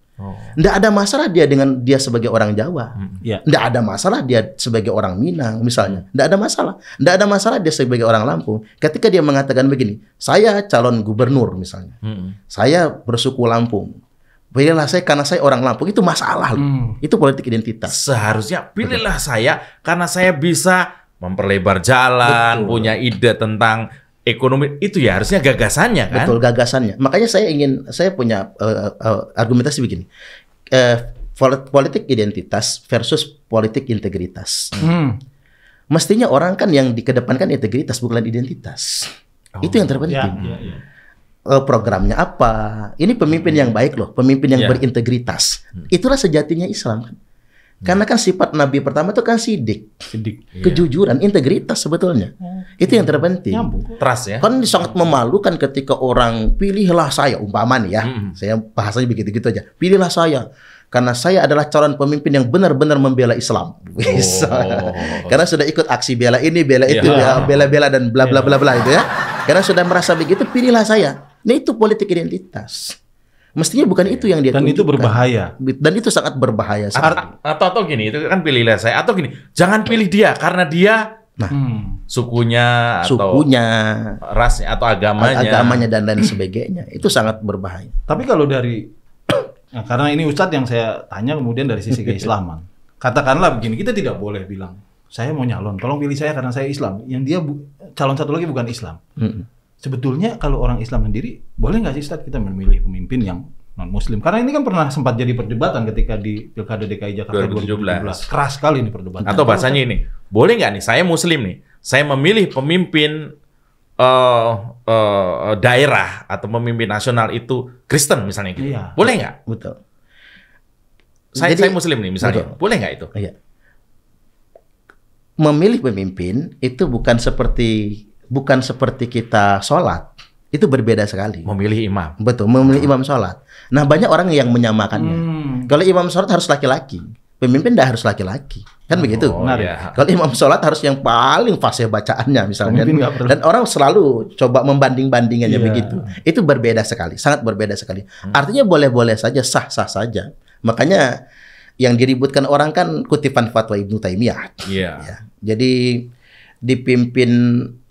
Nggak ada masalah dia sebagai orang Jawa. Nggak ada masalah dia sebagai orang Minang misalnya. Nggak ada masalah. Nggak ada masalah dia sebagai orang Lampung. Ketika dia mengatakan begini, saya calon gubernur misalnya. Saya bersuku Lampung. Pilihlah saya karena saya orang Lampung. Itu masalah loh. Itu politik identitas. Seharusnya pilihlah saya karena saya bisa memperlebar jalan, punya ide tentang ekonomi. Itu ya harusnya gagasannya kan? Betul, gagasannya. Makanya saya punya argumentasi begini. Politik identitas versus politik integritas. Mestinya orang kan yang dikedepankan integritas bukan identitas. Itu yang terpenting. Programnya apa? Ini pemimpin yang baik loh, pemimpin yang berintegritas. Itulah sejatinya Islam kan. Karena kan sifat Nabi pertama itu kan sidik. Kejujuran, integritas sebetulnya. Itu yang terpenting. Trust ya. Kan sangat memalukan ketika orang pilihlah saya, umpama nih ya. Saya bahasanya begitu-gitu aja. Pilihlah saya karena saya adalah calon pemimpin yang benar-benar membela Islam. Karena sudah ikut aksi bela ini, bela itu, bela-bela dan bla bla bla bla itu ya. Karena sudah merasa begitu, pilihlah saya. Nah, itu politik identitas. Mestinya bukan itu yang dia tunjukkan. Dan itu berbahaya. Dan itu sangat berbahaya. Atau gini, itu kan pilihlah saya. Atau gini, jangan pilih dia karena dia sukunya atau rasnya atau agamanya dan lain sebagainya. Itu sangat berbahaya. Tapi kalau dari karena ini Ustadz yang saya tanya kemudian dari sisi keislaman. Katakanlah begini, kita tidak boleh bilang saya mau nyalon, tolong pilih saya karena saya Islam. Yang dia calon satu lagi bukan Islam. Sebetulnya kalau orang Islam sendiri, boleh nggak sih Ustadz kita memilih pemimpin yang non-Muslim? Karena ini kan pernah sempat jadi perdebatan ketika di Pilkada DKI Jakarta 2017. Keras sekali ini perdebatan. Atau bahasanya ini, boleh nggak nih, saya Muslim nih, saya memilih pemimpin daerah atau pemimpin nasional itu Kristen misalnya gitu. Iya. Boleh nggak? Betul. Saya Muslim nih misalnya. Betul. Boleh nggak itu? Iya. Memilih pemimpin itu bukan seperti kita sholat. Itu berbeda sekali. Memilih imam. Betul, memilih imam sholat. Nah, banyak orang yang menyamakannya. Kalau imam sholat harus laki-laki, pemimpin tidak harus laki-laki. Kan begitu. benar iya. ya. Kalau imam sholat harus yang paling fasih bacaannya misalnya. Pemimpin nggak perlu. Dan orang selalu coba membanding-bandingannya Iya. begitu. Itu berbeda sekali, sangat berbeda sekali. Artinya boleh-boleh saja, sah-sah saja. Makanya yang diributkan orang kan kutipan fatwa Ibnu Taimiyah. Iya. Ya. Jadi dipimpin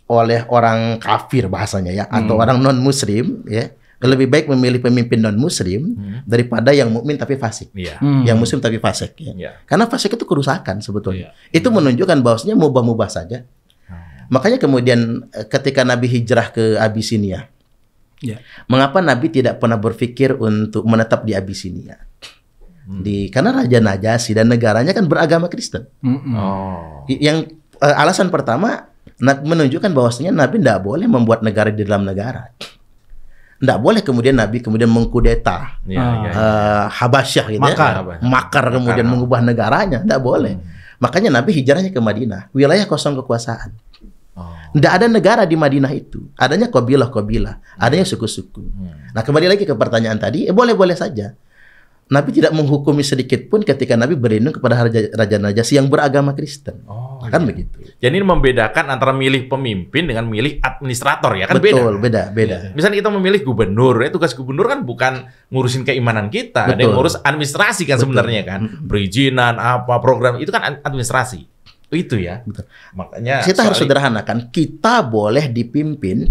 oleh orang kafir bahasanya ya, atau orang non muslim ya, lebih baik memilih pemimpin non muslim daripada yang mukmin tapi fasik. Iya. Yang muslim tapi fasik ya. Iya. Karena fasik itu kerusakan sebetulnya. Itu menunjukkan bahwasanya mubah-mubah saja. Makanya kemudian ketika Nabi hijrah ke Abisinia, Ya. mengapa Nabi tidak pernah berpikir untuk menetap di Abisinia? Karena Raja Najasyi dan negaranya kan beragama Kristen. Oh. Yang alasan pertama menunjukkan bahwasanya Nabi tidak boleh membuat negara di dalam negara. Tidak boleh kemudian Nabi mengkudeta Iya, iya. Habasyah gitu Makar. ya. Makar kemudian mengubah negaranya. Tidak boleh. Makanya Nabi hijrahnya ke Madinah. Wilayah kosong kekuasaan. Tidak ada negara di Madinah itu. Adanya kabilah-kabilah. Adanya suku-suku. Nah, kembali lagi ke pertanyaan tadi. Boleh-boleh saja. Nabi tidak menghukumi sedikit pun ketika Nabi berlindung kepada Raja Najasyi yang beragama Kristen. Kan begitu. Jadi ini membedakan antara milih pemimpin dengan milih administrator ya kan Betul, beda. beda. Misalnya kita memilih gubernur, ya tugas gubernur kan bukan ngurusin keimanan kita, ada yang Betul. ngurus administrasi kan sebenarnya kan, perizinan apa program itu kan administrasi. Itu ya. Betul. Makanya Kita harus soal- sederhanakan. Kita boleh dipimpin.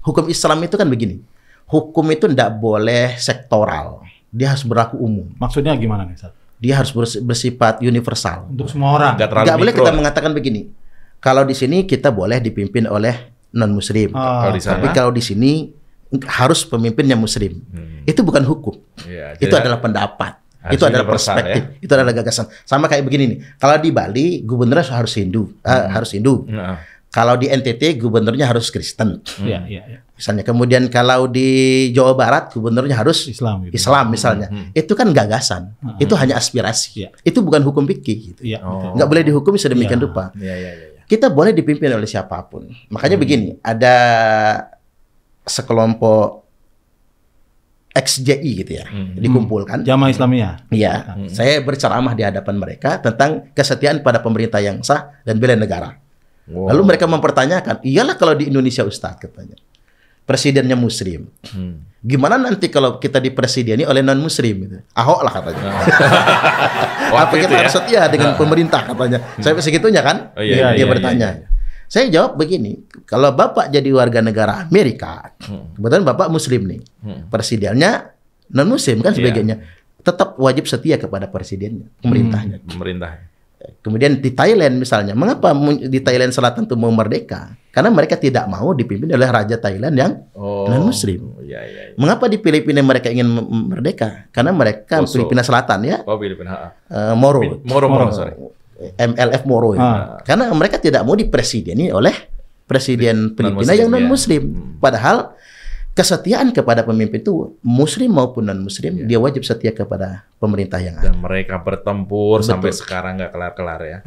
Hukum Islam itu kan begini. Hukum itu tidak boleh sektoral. Dia harus berlaku umum. Maksudnya gimana nih, Ustaz? Dia harus bersifat universal. Untuk semua orang. Nggak terlalu Nggak boleh mikro. kita mengatakan begini. Kalau di sini kita boleh dipimpin oleh non Muslim. Kalau di sana, Tapi kalau di sini harus pemimpinnya Muslim. Itu bukan hukum. ya, Itu jadi- adalah pendapat. harus Itu adalah universal, perspektif. Itu adalah gagasan. Sama kayak begini nih. Kalau di Bali gubernurnya harus Hindu, harus Hindu. Nah, Kalau di NTT gubernurnya harus Kristen. Iya, iya, iya. Misalnya kemudian kalau di Jawa Barat gubernurnya harus Islam gitu. Islam misalnya. Itu kan gagasan. Itu hanya aspirasi. Iya. Itu bukan hukum fikih gitu. Iya, betul. Nggak boleh dihukumi sedemikian Iya. rupa. ya, ya, ya, ya. Kita boleh dipimpin oleh siapapun. Makanya begini, ada sekelompok XJI gitu ya, dikumpulkan. Jamaah Islamiyah. Iya, saya berceramah di hadapan mereka tentang kesetiaan pada pemerintah yang sah dan bela negara. Wow. Lalu mereka mempertanyakan, iyalah kalau di Indonesia Ustadz katanya, presidennya Muslim. Gimana nanti kalau kita dipresideni oleh non Muslim? Gitu. Ahok lah katanya. Apa Waktu kita itu ya? harus setia dengan pemerintah katanya? Sampai segitunya kan? Oh, iya, Dia iya, bertanya. Saya jawab begini, kalau Bapak jadi warga negara Amerika, kebetulan Bapak Muslim nih, presidennya non Muslim kan sebagainya, tetap wajib setia kepada presidennya, pemerintahnya. Pemerintah. Kemudian di Thailand misalnya, mengapa di Thailand Selatan itu mau merdeka? Karena mereka tidak mau dipimpin oleh raja Thailand yang non-Muslim. Iya, iya, iya. Mengapa di Filipina mereka ingin merdeka? Karena mereka Poso. Filipina Selatan ya, Oh, Filipina. Moro, Moro, sorry. MLF Moro. Ya. Karena mereka tidak mau dipresideni oleh presiden Filipina yang non-Muslim, non-Muslim. Padahal kesetiaan kepada pemimpin itu Muslim maupun non-Muslim, dia wajib setia kepada pemerintah yang ada. Dan mereka bertempur Betul. sampai sekarang nggak kelar-kelar ya.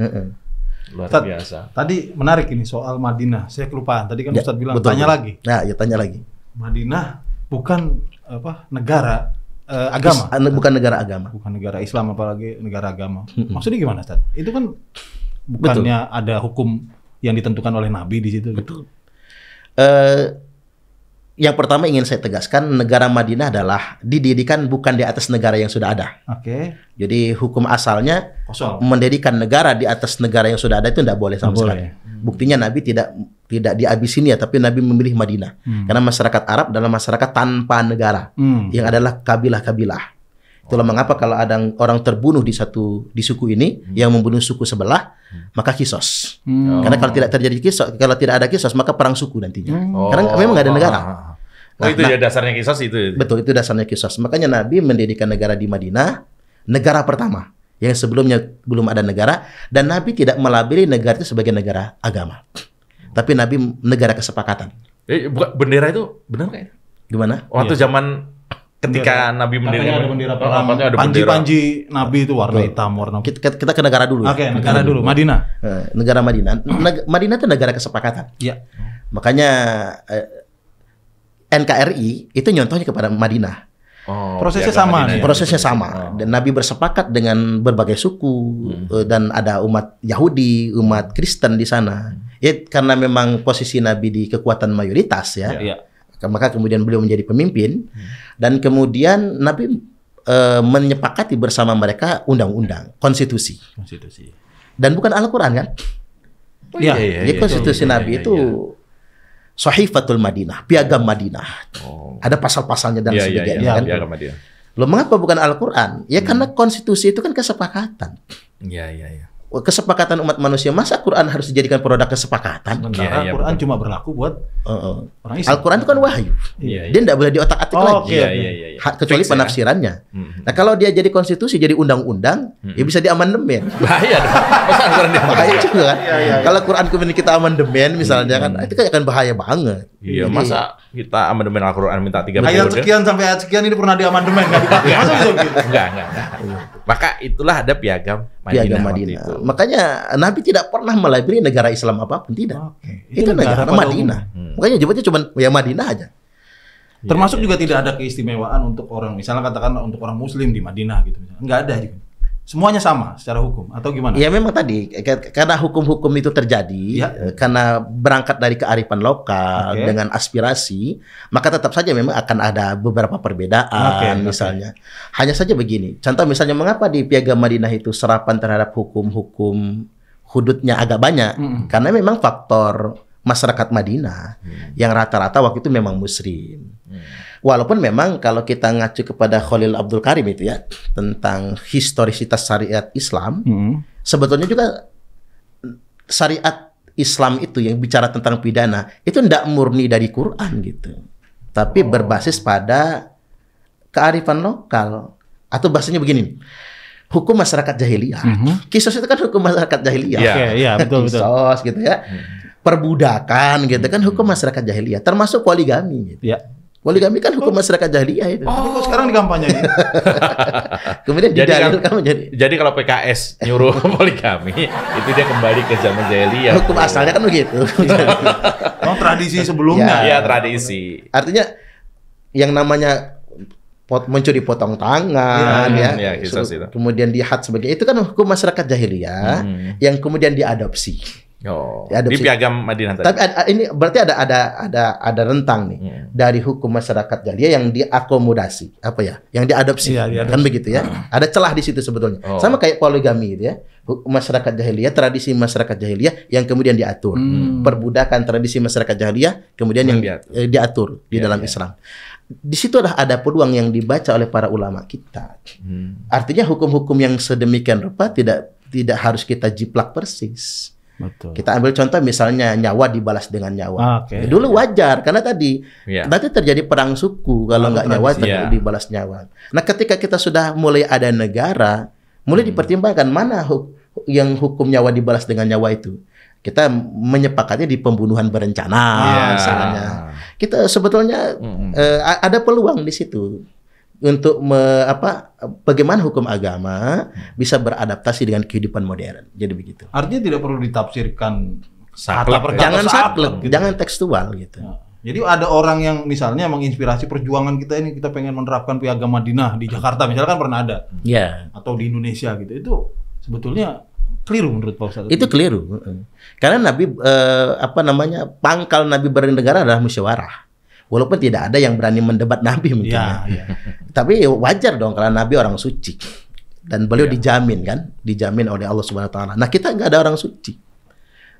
Luar Ustaz, biasa. Tadi menarik ini soal Madinah. Saya kelupaan. Tadi kan Ya, Ustaz bilang, betul. tanya lagi. Nah, ya tanya lagi. Madinah bukan apa negara agama. Bukan negara agama. Bukan negara Islam, apalagi negara agama. Maksudnya gimana, Ustaz? Itu kan bukannya ada hukum yang ditentukan oleh Nabi di situ. Betul. Yang pertama ingin saya tegaskan, negara Madinah adalah didirikan bukan di atas negara yang sudah ada. Oke. Jadi hukum asalnya Kosong. mendirikan negara di atas negara yang sudah ada itu tidak boleh sama Nggak sekali. boleh. Buktinya Nabi tidak di Abisinia, tapi Nabi memilih Madinah. Karena masyarakat Arab adalah masyarakat tanpa negara, yang adalah kabilah-kabilah. Itulah mengapa kalau ada orang terbunuh di suku ini yang membunuh suku sebelah, maka kisos. Karena kalau tidak terjadi kisos, kalau tidak ada kisos, maka perang suku nantinya. Karena memang nggak ada negara. Oh, itu ya dasarnya kisos itu. Betul, itu dasarnya kisos. Makanya Nabi mendirikan negara di Madinah, negara pertama yang sebelumnya belum ada negara, dan Nabi tidak melabeli negara itu sebagai negara agama, tapi Nabi negara kesepakatan. Bendera itu benar nggak ya? Gimana? Waktu zaman ketika Nabi Katanya ada bendera perang. katanya ada bendera. Panji Nabi itu warna hitam, warna. Kita ke negara dulu. Oke, negara dulu. Madinah. Negara Madinah. Madinah itu negara kesepakatan. Iya. Makanya NKRI itu nyontohnya kepada Madinah. Oh, Prosesnya piagam sama Madinah. nih. Prosesnya sama. Dan Nabi bersepakat dengan berbagai suku dan ada umat Yahudi, umat Kristen di sana. Ya karena memang posisi Nabi di kekuatan mayoritas ya. Iya. Maka kemudian beliau menjadi pemimpin dan kemudian Nabi menyepakati bersama mereka undang-undang, konstitusi. Dan bukan Al-Qur'an kan? Oh, iya, Jadi konstitusi Nabi itu Sahifatul Madinah, piagam Madinah. Ada pasal-pasalnya dan sebagainya kan. Piagam Madinah. Loh, mengapa bukan Al-Qur'an? Ya karena konstitusi itu kan kesepakatan. Iya. Kesepakatan umat manusia. Masa Quran harus dijadikan produk kesepakatan? Sementara Iya, Quran betul. cuma berlaku buat orang Islam. Al-Quran itu kan wahyu. Iya. Dia tidak boleh diotak-atik lagi. Iya. Kecuali Fix, ya. penafsirannya. Nah kalau dia jadi konstitusi, jadi undang-undang, ya bisa diamandemen. Bahaya dong. Masa Al-Quran Bahaya juga kan. Kalau Quran kemudian kita amandemen misalnya kan, itu kan akan bahaya banget. Iya, Jadi, masa kita amandemen Al-Quran minta 3 Ayat periode? sekian sampai ayat sekian ini pernah diamandemen nggak dipakai. Masa bisa gitu? Enggak. Maka itulah ada piagam Madinah. piagam waktu Madinah. itu. Makanya Nabi tidak pernah melabeli negara Islam apapun, tidak. Oke. Itu negara pada Madinah. umumnya. Makanya jemputnya cuma ya Madinah aja. Termasuk juga tidak ada keistimewaan untuk orang, misalnya katakan untuk orang Muslim di Madinah gitu. Nggak ada juga. Semuanya sama secara hukum atau gimana? Ya memang tadi karena hukum-hukum itu terjadi Ya. karena berangkat dari kearifan lokal Oke. dengan aspirasi, maka tetap saja memang akan ada beberapa perbedaan misalnya. Hanya saja begini, contoh misalnya mengapa di Piagam Madinah itu serapan terhadap hukum-hukum hududnya agak banyak, karena memang faktor masyarakat Madinah yang rata-rata waktu itu memang Muslim. Walaupun memang kalau kita ngacu kepada Khalil Abdul Karim itu ya tentang historisitas syariat Islam, sebetulnya juga syariat Islam itu yang bicara tentang pidana itu tidak murni dari Quran gitu, tapi berbasis pada kearifan lokal atau bahasanya begini, hukum masyarakat jahiliyah. Kisos itu kan hukum masyarakat jahiliyah. Iya. Oke, iya betul. Kisos gitu ya, perbudakan gitu kan hukum masyarakat jahiliyah, termasuk poligami. Gitu. Ya. Poligami kan hukum masyarakat jahiliyah itu. Tapi kok sekarang dikampanyein? Kemudian didalilkan menjadi Jadi kalau PKS nyuruh poligami, itu dia kembali ke zaman jahiliyah. hukum asalnya kan begitu. Oh, tradisi sebelumnya. Iya, tradisi. Artinya yang namanya mencuri potong tangan Iya, kisos itu. kemudian dihad sebagainya itu kan hukum masyarakat jahiliyah yang kemudian diadopsi. Oh, Diadopsi. di Piagam Madinah tadi. Tapi ini berarti ada rentang nih dari hukum masyarakat jahiliyah yang diakomodasi apa ya, yang diadopsi, Iya, diadopsi. kan begitu ya. Ada celah di situ sebetulnya. Oh. Sama kayak poligami itu ya, hukum masyarakat jahiliyah, tradisi masyarakat jahiliyah yang kemudian diatur. Perbudakan tradisi masyarakat jahiliyah kemudian yang diatur di dalam Islam. Di situ ada peluang yang dibaca oleh para ulama kita. Artinya hukum-hukum yang sedemikian rupa tidak harus kita jiplak persis. Betul. Kita ambil contoh misalnya nyawa dibalas dengan nyawa. Oke. Dulu wajar karena tadi Iya. nanti terjadi perang suku kalau nggak nyawa Iya. dibalas nyawa. Nah ketika kita sudah mulai ada negara, mulai dipertimbangkan mana yang hukum nyawa dibalas dengan nyawa itu. Kita menyepakati di pembunuhan berencana misalnya. Kita sebetulnya ada peluang di situ untuk bagaimana hukum agama bisa beradaptasi dengan kehidupan modern. Jadi begitu. Artinya tidak perlu ditafsirkan Saklek, kata per ya. kata Jangan saklek, gitu. jangan tekstual gitu. Ya. Jadi ada orang yang misalnya menginspirasi perjuangan kita ini, kita pengen menerapkan Piagam Madinah di Jakarta misalkan pernah ada, Ya. atau di Indonesia gitu. Itu sebetulnya keliru menurut Pak Ustadz. Itu keliru. Karena Nabi pangkal Nabi bernegara adalah musyawarah. Walaupun tidak ada yang berani mendebat Nabi mungkin. Ya, ya. ya. Tapi wajar dong kalau Nabi orang suci. Dan beliau dijamin oleh Allah Subhanahu wa taala. Nah, kita nggak ada orang suci.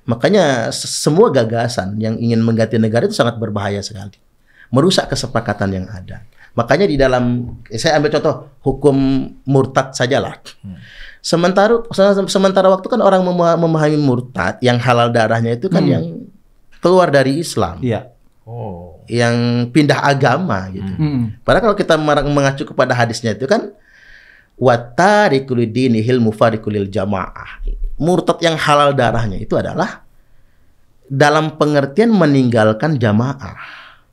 Makanya semua gagasan yang ingin mengganti negara itu sangat berbahaya sekali. Merusak kesepakatan yang ada. Makanya di dalam, saya ambil contoh hukum murtad sajalah. Sementara waktu kan orang memahami murtad yang halal darahnya itu kan yang keluar dari Islam. Iya. Oh. Yang pindah agama gitu. Padahal kalau kita mengacu kepada hadisnya itu kan watariqul dinihil mufariqul jamaah. Murtad yang halal darahnya itu adalah dalam pengertian meninggalkan jamaah.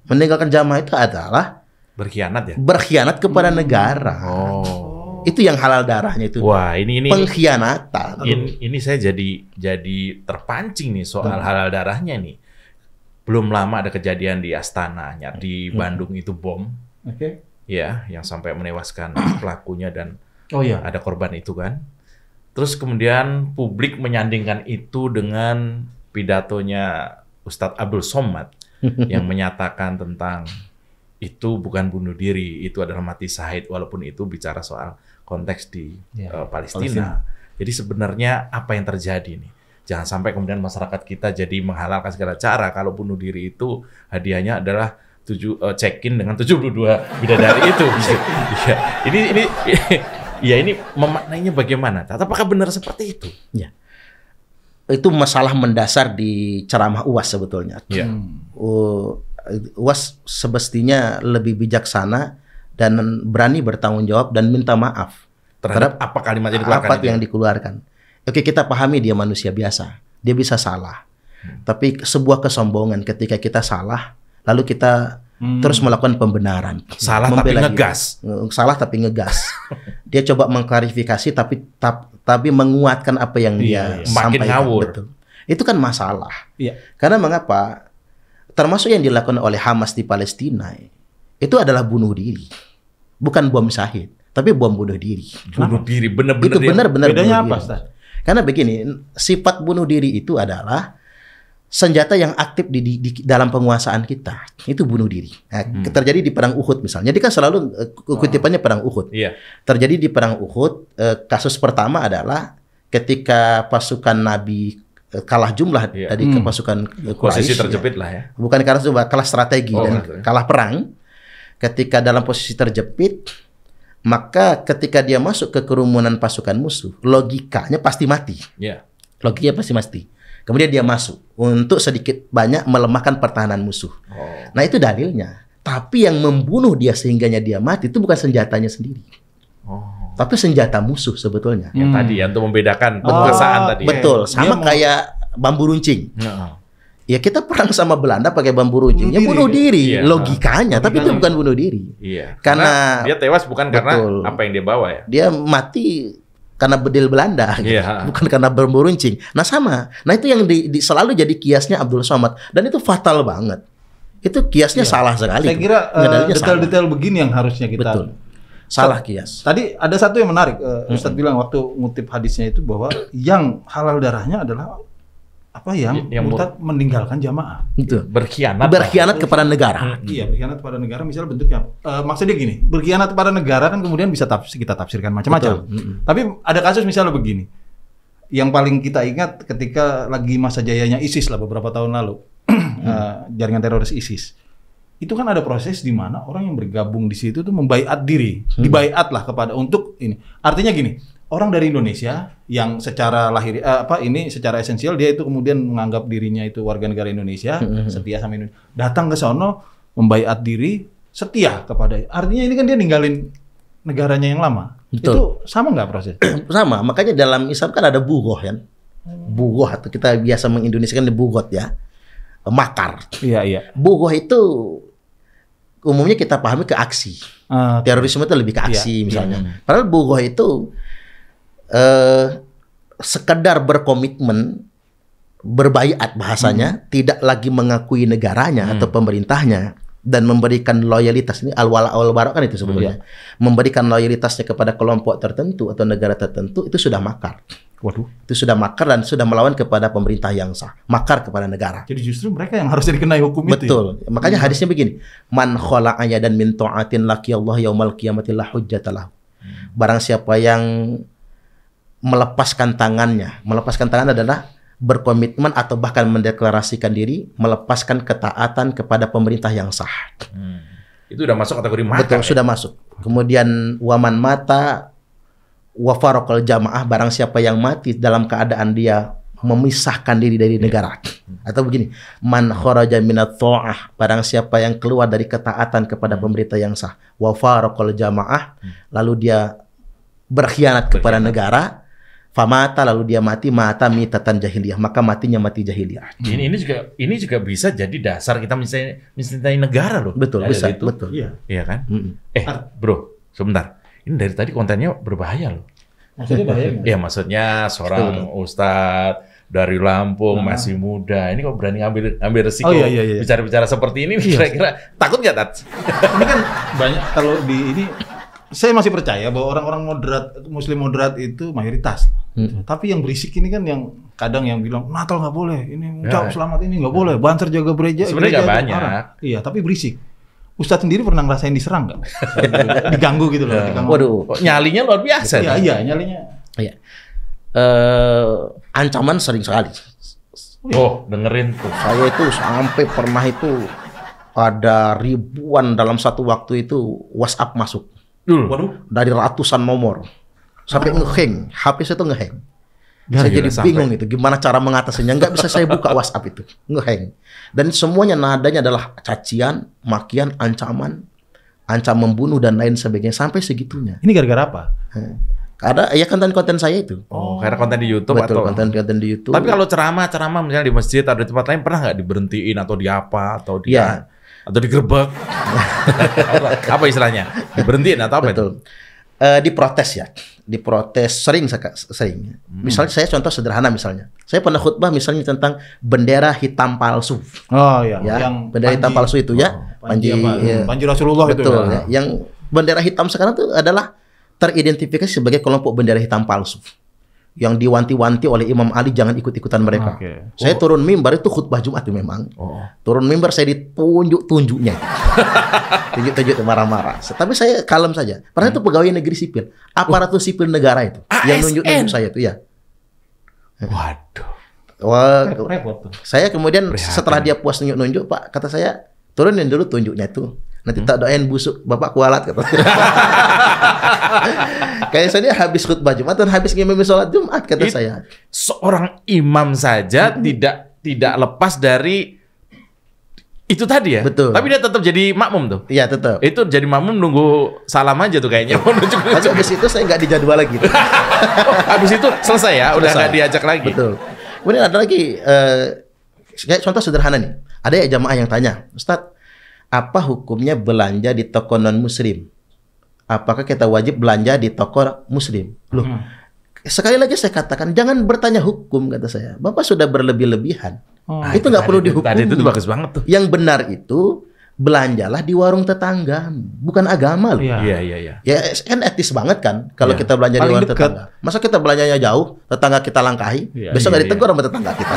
Meninggalkan jamaah itu adalah Berkhianat ya? berkhianat kepada negara. Oh. Itu yang halal darahnya itu. Wah, ini pengkhianatan. ini saya jadi terpancing nih soal halal darahnya nih. Belum lama ada kejadian di Astana, di Bandung itu bom. Oke. Ya, yang sampai menewaskan pelakunya dan Oh iya. ada korban itu kan. Terus kemudian publik menyandingkan itu dengan pidatonya Ustadz Abdul Somad yang menyatakan tentang itu bukan bunuh diri, itu adalah mati syahid, walaupun itu bicara soal konteks di Palestina. Jadi sebenarnya apa yang terjadi nih? Jangan sampai kemudian masyarakat kita jadi menghalalkan segala cara kalau bunuh diri itu hadiahnya adalah check-in dengan 72 bidadari itu. Ya, ini ya ini memaknainya bagaimana? Apakah benar seperti itu? Ya. Itu masalah mendasar di ceramah UAS sebetulnya. Ya. UAS semestinya lebih bijaksana dan berani bertanggung jawab dan minta maaf terhadap apa kalimat yang dikeluarkan. Apa yang dikeluarkan. Oke, kita pahami dia manusia biasa. Dia bisa salah. Tapi sebuah kesombongan ketika kita salah lalu kita terus melakukan pembenaran. Salah tapi ngegas. Salah tapi ngegas. Dia coba mengklarifikasi tapi menguatkan apa yang dia makin sampaikan. ngawur. Betul. Itu kan masalah. Iya. Karena mengapa? Termasuk yang dilakukan oleh Hamas di Palestina itu adalah bunuh diri. Bukan bom syahid, tapi bom bunuh diri. Bunuh diri benar-benar. Itu benar-benar bedanya bunuh apa, diri. Ustaz? Karena begini, sifat bunuh diri itu adalah senjata yang aktif di dalam penguasaan kita. Itu bunuh diri. Nah, terjadi di perang Uhud misalnya. Jadi kan selalu kutipannya perang Uhud. Iya. Terjadi di perang Uhud, kasus pertama adalah ketika pasukan Nabi kalah jumlah dari ke pasukan Quraisy. Posisi terjepit lah ya. Bukan kalah jumlah, kalah strategi dan kalah perang. Ketika dalam posisi terjepit, maka ketika dia masuk ke kerumunan pasukan musuh, logikanya pasti mati. Iya. Logikanya pasti mati. Kemudian dia masuk untuk sedikit banyak melemahkan pertahanan musuh. Nah itu dalilnya. Tapi yang membunuh dia sehingganya dia mati itu bukan senjatanya sendiri. Tapi senjata musuh sebetulnya. Yang tadi ya, untuk membedakan penguasaan tadi. Betul, sama kayak bambu runcing. Ya kita perang sama Belanda pakai bambu runcing, bunuh diri. Iya. Logikanya, tapi itu bukan bunuh diri. Iya. Karena dia tewas bukan karena apa yang dia bawa ya. Dia mati karena bedil Belanda, bukan karena bambu runcing. Nah sama. Nah itu yang selalu jadi kiasnya Abdul Somad dan itu fatal banget. Itu kiasnya salah sekali. Saya kira detail-detail begini yang harusnya kita. Betul. Salah kias. Tadi ada satu yang menarik, Ustadz bilang waktu ngutip hadisnya itu bahwa yang halal darahnya adalah apa yang murtad meninggalkan jamaah. Itu. Berkhianat kepada negara. Iya, berkhianat kepada negara misalnya bentuknya. Maksudnya gini, berkhianat kepada negara kan kemudian bisa kita tafsirkan macam-macam. Tapi ada kasus misalnya begini. Yang paling kita ingat ketika lagi masa jayanya ISIS lah beberapa tahun lalu. Jaringan teroris ISIS. Itu kan ada proses di mana orang yang bergabung di situ tuh membaiat diri, dibaiat lah kepada untuk ini. Artinya gini, orang dari Indonesia yang secara lahir secara esensial dia itu kemudian menganggap dirinya itu warga negara Indonesia, setia sama Indonesia. Datang ke sono membaiat diri, setia kepada. Artinya ini kan dia ninggalin negaranya yang lama. Betul. Itu sama nggak proses? Sama, makanya dalam Islam kan ada bugoh kan. Bugoh atau kita biasa mengindonesiakan di bugot ya. Makar. Iya. Bugoh itu umumnya kita pahami ke aksi. Terorisme itu lebih ke aksi misalnya. Padahal bugoh itu sekedar berkomitmen, berbaiat bahasanya, tidak lagi mengakui negaranya atau pemerintahnya dan memberikan loyalitas. Ini al-wala wal-bara kan itu sebetulnya. Memberikan loyalitasnya kepada kelompok tertentu atau negara tertentu itu sudah makar. Waduh. Itu sudah makar dan sudah melawan kepada pemerintah yang sah. Makar kepada negara. Jadi justru mereka yang harusnya dikenai hukum itu. Betul. Ya? Makanya hadisnya begini. Man khala'a yadan min ta'atin laqiyallahu yaumal qiyamati la hujjatalah. Barang siapa yang melepaskan tangannya. Melepaskan tangan adalah berkomitmen atau bahkan mendeklarasikan diri melepaskan ketaatan kepada pemerintah yang sah. Itu udah masuk kategori makar. Betul, sudah masuk. Kemudian waman mata wa faraqal jamaah, barang siapa yang mati dalam keadaan dia memisahkan diri dari negara. Atau begini, man kharaja minat tha'ah, barang siapa yang keluar dari ketaatan kepada pemerintah yang sah, wa faraqal jamaah, lalu dia berkhianat kepada negara, famata lalu dia mati mata mitatan jahiliyah, maka matinya mati jahiliyah. Ini juga bisa jadi dasar kita mencintai negara loh. Betul, Dari bisa, itu. betul. Iya kan? Bro, sebentar. Ini dari tadi kontennya berbahaya loh. Maksudnya bahaya nggak? Iya, maksudnya seorang ustadz dari Lampung masih muda. Ini kok berani ngambil resiko bicara-bicara seperti ini? Kira-kira takut nggak, Tat? Ini kan banyak kalau di ini saya masih percaya bahwa orang-orang moderat, Muslim moderat itu mayoritas. Tapi yang berisik ini kan yang kadang yang bilang Natal nggak boleh, ini ucap selamat ini nggak boleh, banter jaga gereja. Sebenarnya nggak banyak. Iya, tapi berisik. Ustadz sendiri pernah ngerasain diserang nggak? Diganggu gitu loh. Waduh, nyalinya luar biasa. Iya, nyalinya. Iya. Ancaman sering sekali. Oh, dengerin tuh. Saya itu sampai pernah itu ada ribuan dalam satu waktu itu WhatsApp masuk. Waduh. Dari ratusan nomor. Sampai ngehang, HP saya tuh ngehang. Saya jadi bingung itu gimana cara mengatasinya. Nggak bisa saya buka WhatsApp itu, ngehang. Dan semuanya nadanya adalah cacian, makian, ancaman, membunuh dan lain sebagainya sampai segitunya. Ini gara-gara apa? Ada ya konten-konten saya itu. Oh, karena konten di YouTube. Betul, atau konten di YouTube. Tapi kalau ceramah misalnya di masjid atau di tempat lain pernah nggak diberhentiin atau diapa atau atau digerebek? Apa istilahnya? Diberhentiin atau apa? Betul. Diprotes ya. Diprotes sering. Misalnya saya contoh sederhana misalnya. Saya pernah khutbah misalnya tentang bendera hitam palsu. Oh iya, ya, yang bendera hitam palsu itu ya. Panji Rasulullah betul, itu. Ya. Yang bendera hitam sekarang itu adalah teridentifikasi sebagai kelompok bendera hitam palsu yang diwanti-wanti oleh Imam Ali jangan ikut-ikutan mereka. Saya turun mimbar itu khutbah Jumat itu memang. Turun mimbar saya ditunjuk-tunjuknya. Tunjuk-tunjuk marah-marah. Tapi saya kalem saja. Padahal itu pegawai negeri sipil, aparatur sipil negara itu yang nunjuk-nunjuk saya itu ya. Waduh. Wah, repot tuh. saya kemudian setelah dia puas nunjuk-nunjuk, Pak, kata saya, turunin dulu tunjuknya itu. Nanti tak doain busuk Bapak kualat kata. Kayak saya habis khutbah Jumat dan habis ngimami sholat Jumat kata saya. Seorang imam saja tidak lepas dari itu tadi ya. Betul. Tapi dia tetap jadi makmum tuh. Iya tetap. Itu jadi makmum nunggu salam aja tuh kayaknya. Tapi habis itu saya nggak dijadwal lagi. Habis itu selesai ya, udah nggak diajak lagi. Betul. Kemudian ada lagi kayak contoh sederhana nih. Ada ya jamaah yang tanya, Ustadz, apa hukumnya belanja di toko non-muslim? Apakah kita wajib belanja di toko muslim? Loh, sekali lagi saya katakan, jangan bertanya hukum, kata saya. Bapak sudah berlebih-lebihan. Itu nggak perlu dihukum. Tadi itu bagus banget tuh. Yang benar itu, belanjalah di warung tetangga, bukan agama loh. Iya. Ya kan etis banget kan, kalau kita belanja di warung tetangga. Masa kita belanjanya jauh, tetangga kita langkahi, besok nggak ditegur sama tetangga kita.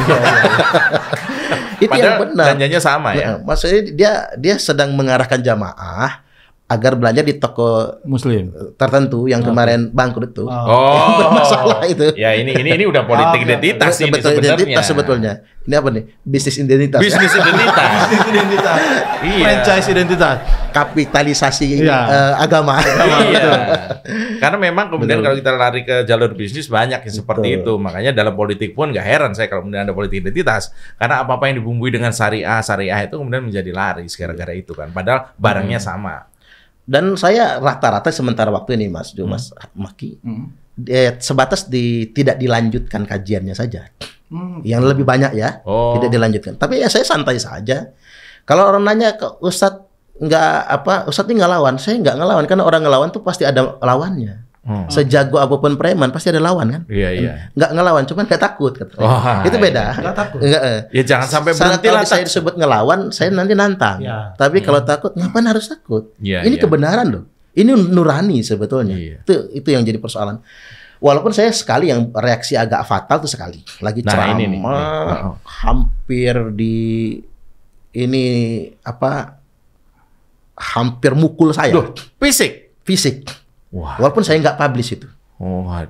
Itu padahal yang benar. belanjanya sama ya. Maksudnya dia sedang mengarahkan jamaah agar belanja di toko muslim tertentu yang kemarin bangkrut tuh. Yang bermasalah itu. Ya ini udah politik identitas sih sebenarnya. Identitas sebetulnya. Ini apa nih? Bisnis identitas. Bisnis identitas. Bisnis identitas. Franchise identitas. Kapitalisasi agama. Iya. Karena memang kemudian kalau kita lari ke jalur bisnis banyak yang seperti itu. Makanya dalam politik pun nggak heran saya kalau kemudian ada politik identitas. Karena apa-apa yang dibumbui dengan syariah itu kemudian menjadi laris gara-gara itu kan. Padahal barangnya sama. Dan saya rata-rata sementara waktu ini Mas Maki sebatas tidak dilanjutkan kajiannya saja. Yang lebih banyak ya tidak dilanjutkan. Tapi ya saya santai saja. Kalau orang nanya ke Ustadz Ustadz ini ngelawan, saya nggak ngelawan karena orang ngelawan tuh pasti ada lawannya. Sejago apapun preman pasti ada lawan kan? Iya. Nggak ngelawan, cuman nggak takut katanya. Itu beda. Nggak takut. Ya jangan sampai berhenti lah. Kalau saya disebut ngelawan, saya nanti nantang. Tapi kalau takut, ngapain harus takut? Ini kebenaran loh. Ini nurani sebetulnya. Itu yang jadi persoalan. Walaupun saya sekali yang reaksi agak fatal tuh sekali. Lagi ceramah, hampir hampir mukul saya. Duh, fisik. Wah. Walaupun saya nggak publish itu.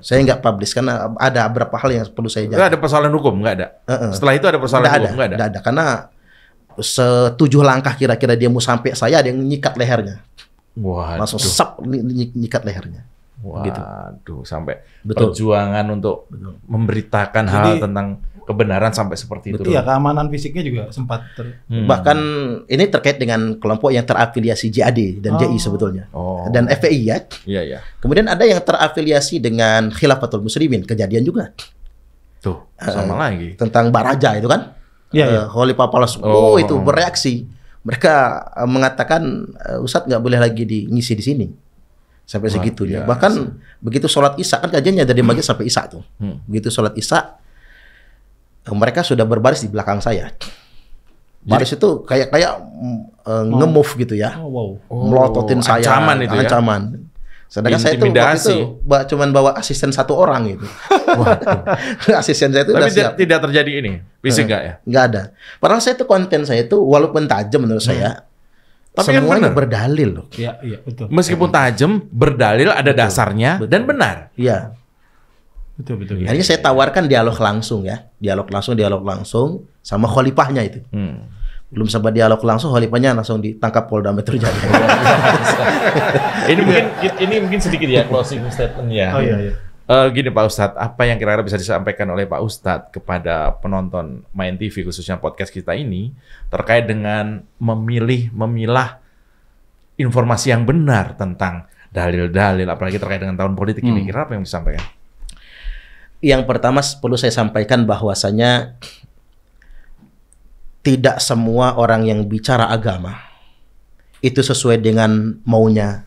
Saya nggak publish karena ada beberapa hal yang perlu saya jaga. Nggak ada persoalan hukum, nggak ada. Setelah itu ada persoalan hukum, nggak ada. Nggak ada karena 7 langkah kira-kira dia mau sampai saya ada yang nyikat lehernya. Langsung nyikat lehernya. Waduh, sampai perjuangan untuk memberitakan hal tentang kebenaran sampai seperti itu. Iya, keamanan fisiknya juga sempat Bahkan ini terkait dengan kelompok yang terafiliasi JAD dan JI sebetulnya. Dan FPI ya. Iya, iya. Kemudian ada yang terafiliasi dengan Khilafatul Muslimin, kejadian juga. Tuh, sama lagi. Tentang Baraja itu kan. Khalifah Paulus itu bereaksi. Mereka mengatakan Ustadz nggak boleh lagi ngisi di sini. Sampai segitunya. Bahkan begitu sholat Isya, kan kajiannya dari maghrib sampai Isya tuh. Begitu sholat Isya, mereka sudah berbaris di belakang saya. Baris itu kayak nge-move gitu ya. Melototin saya. Ancaman itu ya. Ancaman. Sedangkan saya tuh waktu itu cuman bawa asisten 1 orang gitu. Asisten saya itu udah siap. Tidak terjadi ini, fisik nggak ya? Nggak ada. Padahal saya tuh konten saya itu walaupun tajam menurut saya, tapi semuanya berdalil loh. Iya, betul. Meskipun tajam, berdalil, ada dasarnya dan benar. Iya. Betul. Akhirnya saya tawarkan dialog langsung ya, dialog langsung sama khalifahnya itu. Belum sempat dialog langsung, khalifahnya langsung ditangkap Polda Metro Jaya. ini mungkin sedikit ya closing statement-nya. Oh iya. Gini Pak Ustadz, apa yang kira-kira bisa disampaikan oleh Pak Ustadz kepada penonton Main TV khususnya podcast kita ini terkait dengan memilah informasi yang benar tentang dalil-dalil, apalagi terkait dengan tahun politik ini, kira apa yang disampaikan? Yang pertama perlu saya sampaikan bahwasanya tidak semua orang yang bicara agama itu sesuai dengan maunya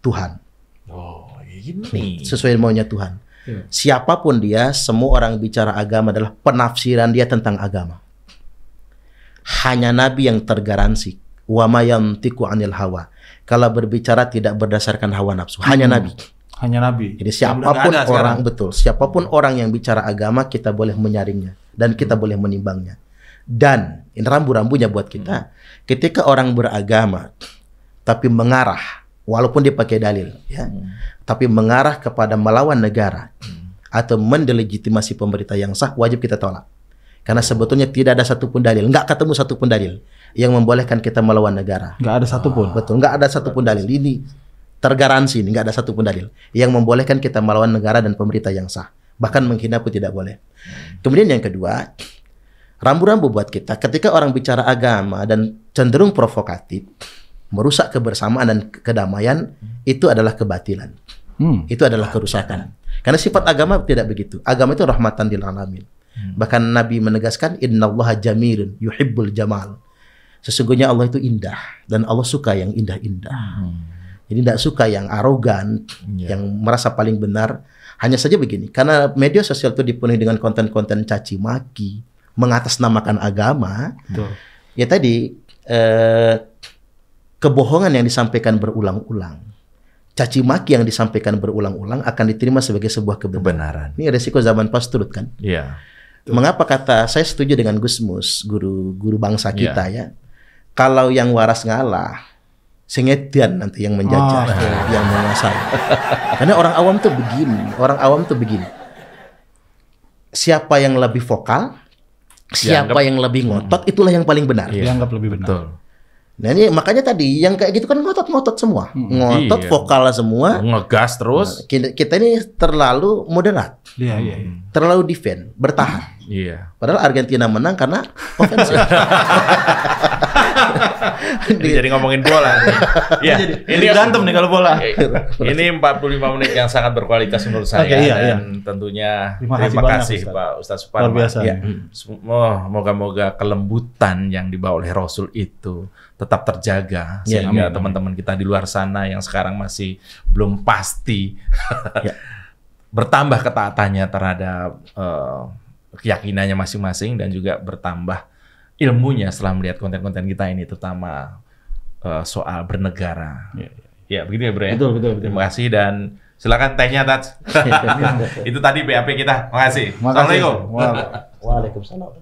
Tuhan. Oh, ini sesuai maunya Tuhan. Siapapun dia, semua orang bicara agama adalah penafsiran dia tentang agama. Hanya Nabi yang tergaransi. Wa ma yantiqu 'anil hawa. Kalau berbicara tidak berdasarkan hawa nafsu. Hanya Nabi. Hanya Nabi. Jadi siapapun orang siapapun orang yang bicara agama kita boleh menyaringnya dan kita boleh menimbangnya. Dan ini rambu-rambunya buat kita. Ketika orang beragama tapi mengarah, walaupun dia pakai dalil, ya, tapi mengarah kepada melawan negara atau mendelegitimasi pemerintah yang sah, wajib kita tolak. Karena sebetulnya tidak ada satupun dalil, nggak ketemu satupun dalil yang membolehkan kita melawan negara. Nggak ada satupun. Betul, nggak ada satupun dalil. Ini tergaransi, nggak ada satupun dalil yang membolehkan kita melawan negara dan pemerintah yang sah. Bahkan menghina pun tidak boleh. Kemudian yang kedua, rambu-rambu buat kita ketika orang bicara agama dan cenderung provokatif, merusak kebersamaan dan kedamaian, itu adalah kebatilan. Itu adalah kerusakan. Karena sifat agama tidak begitu. Agama itu rahmatan lil alamin. Bahkan Nabi menegaskan innallaha jamilun yuhibbul jamal. Sesungguhnya Allah itu indah dan Allah suka yang indah-indah. Jadi tidak suka yang arogan, yang merasa paling benar. Hanya saja begini, karena media sosial itu dipenuhi dengan konten-konten caci maki, mengatasnamakan agama. Ya tadi kebohongan yang disampaikan berulang-ulang, caci maki yang disampaikan berulang-ulang akan diterima sebagai sebuah kebenaran. Ini resiko zaman post-truth kan? Iya. Mengapa saya setuju dengan Gus Mus, guru bangsa kita ya. Kalau yang waras ngalah, sengetian nanti yang menjajah, yang menguasai. Karena orang awam tuh begini. Siapa yang lebih vokal, siapa yang lebih ngotot, itulah yang paling benar. Dianggap lebih benar. Betul. Nah ini makanya tadi yang kayak gitu kan ngotot-ngotot semua, ngotot vokal semua, ngegas terus. Kita ini terlalu moderat, terlalu defend, bertahan. Padahal Argentina menang karena ofensif. Jadi ngomongin bola. Ini berantem nih kalau bola. Ini 45 menit yang sangat berkualitas menurut saya dan tentunya terima kasih Pak Ustadz Suparman. Luar biasa. Moga-moga kelembutan yang dibawa oleh Rasul itu tetap terjaga sehingga teman-teman kita di luar sana yang sekarang masih belum pasti bertambah ketaatannya terhadap keyakinannya masing-masing dan juga bertambah ilmunya setelah melihat konten-konten kita ini, terutama soal bernegara. Ya begitu ya Bro ya. Betul. Terima kasih dan silakan tehnya Tats. Itu tadi BAP kita. Makasih. Assalamualaikum. Waalaikumsalam.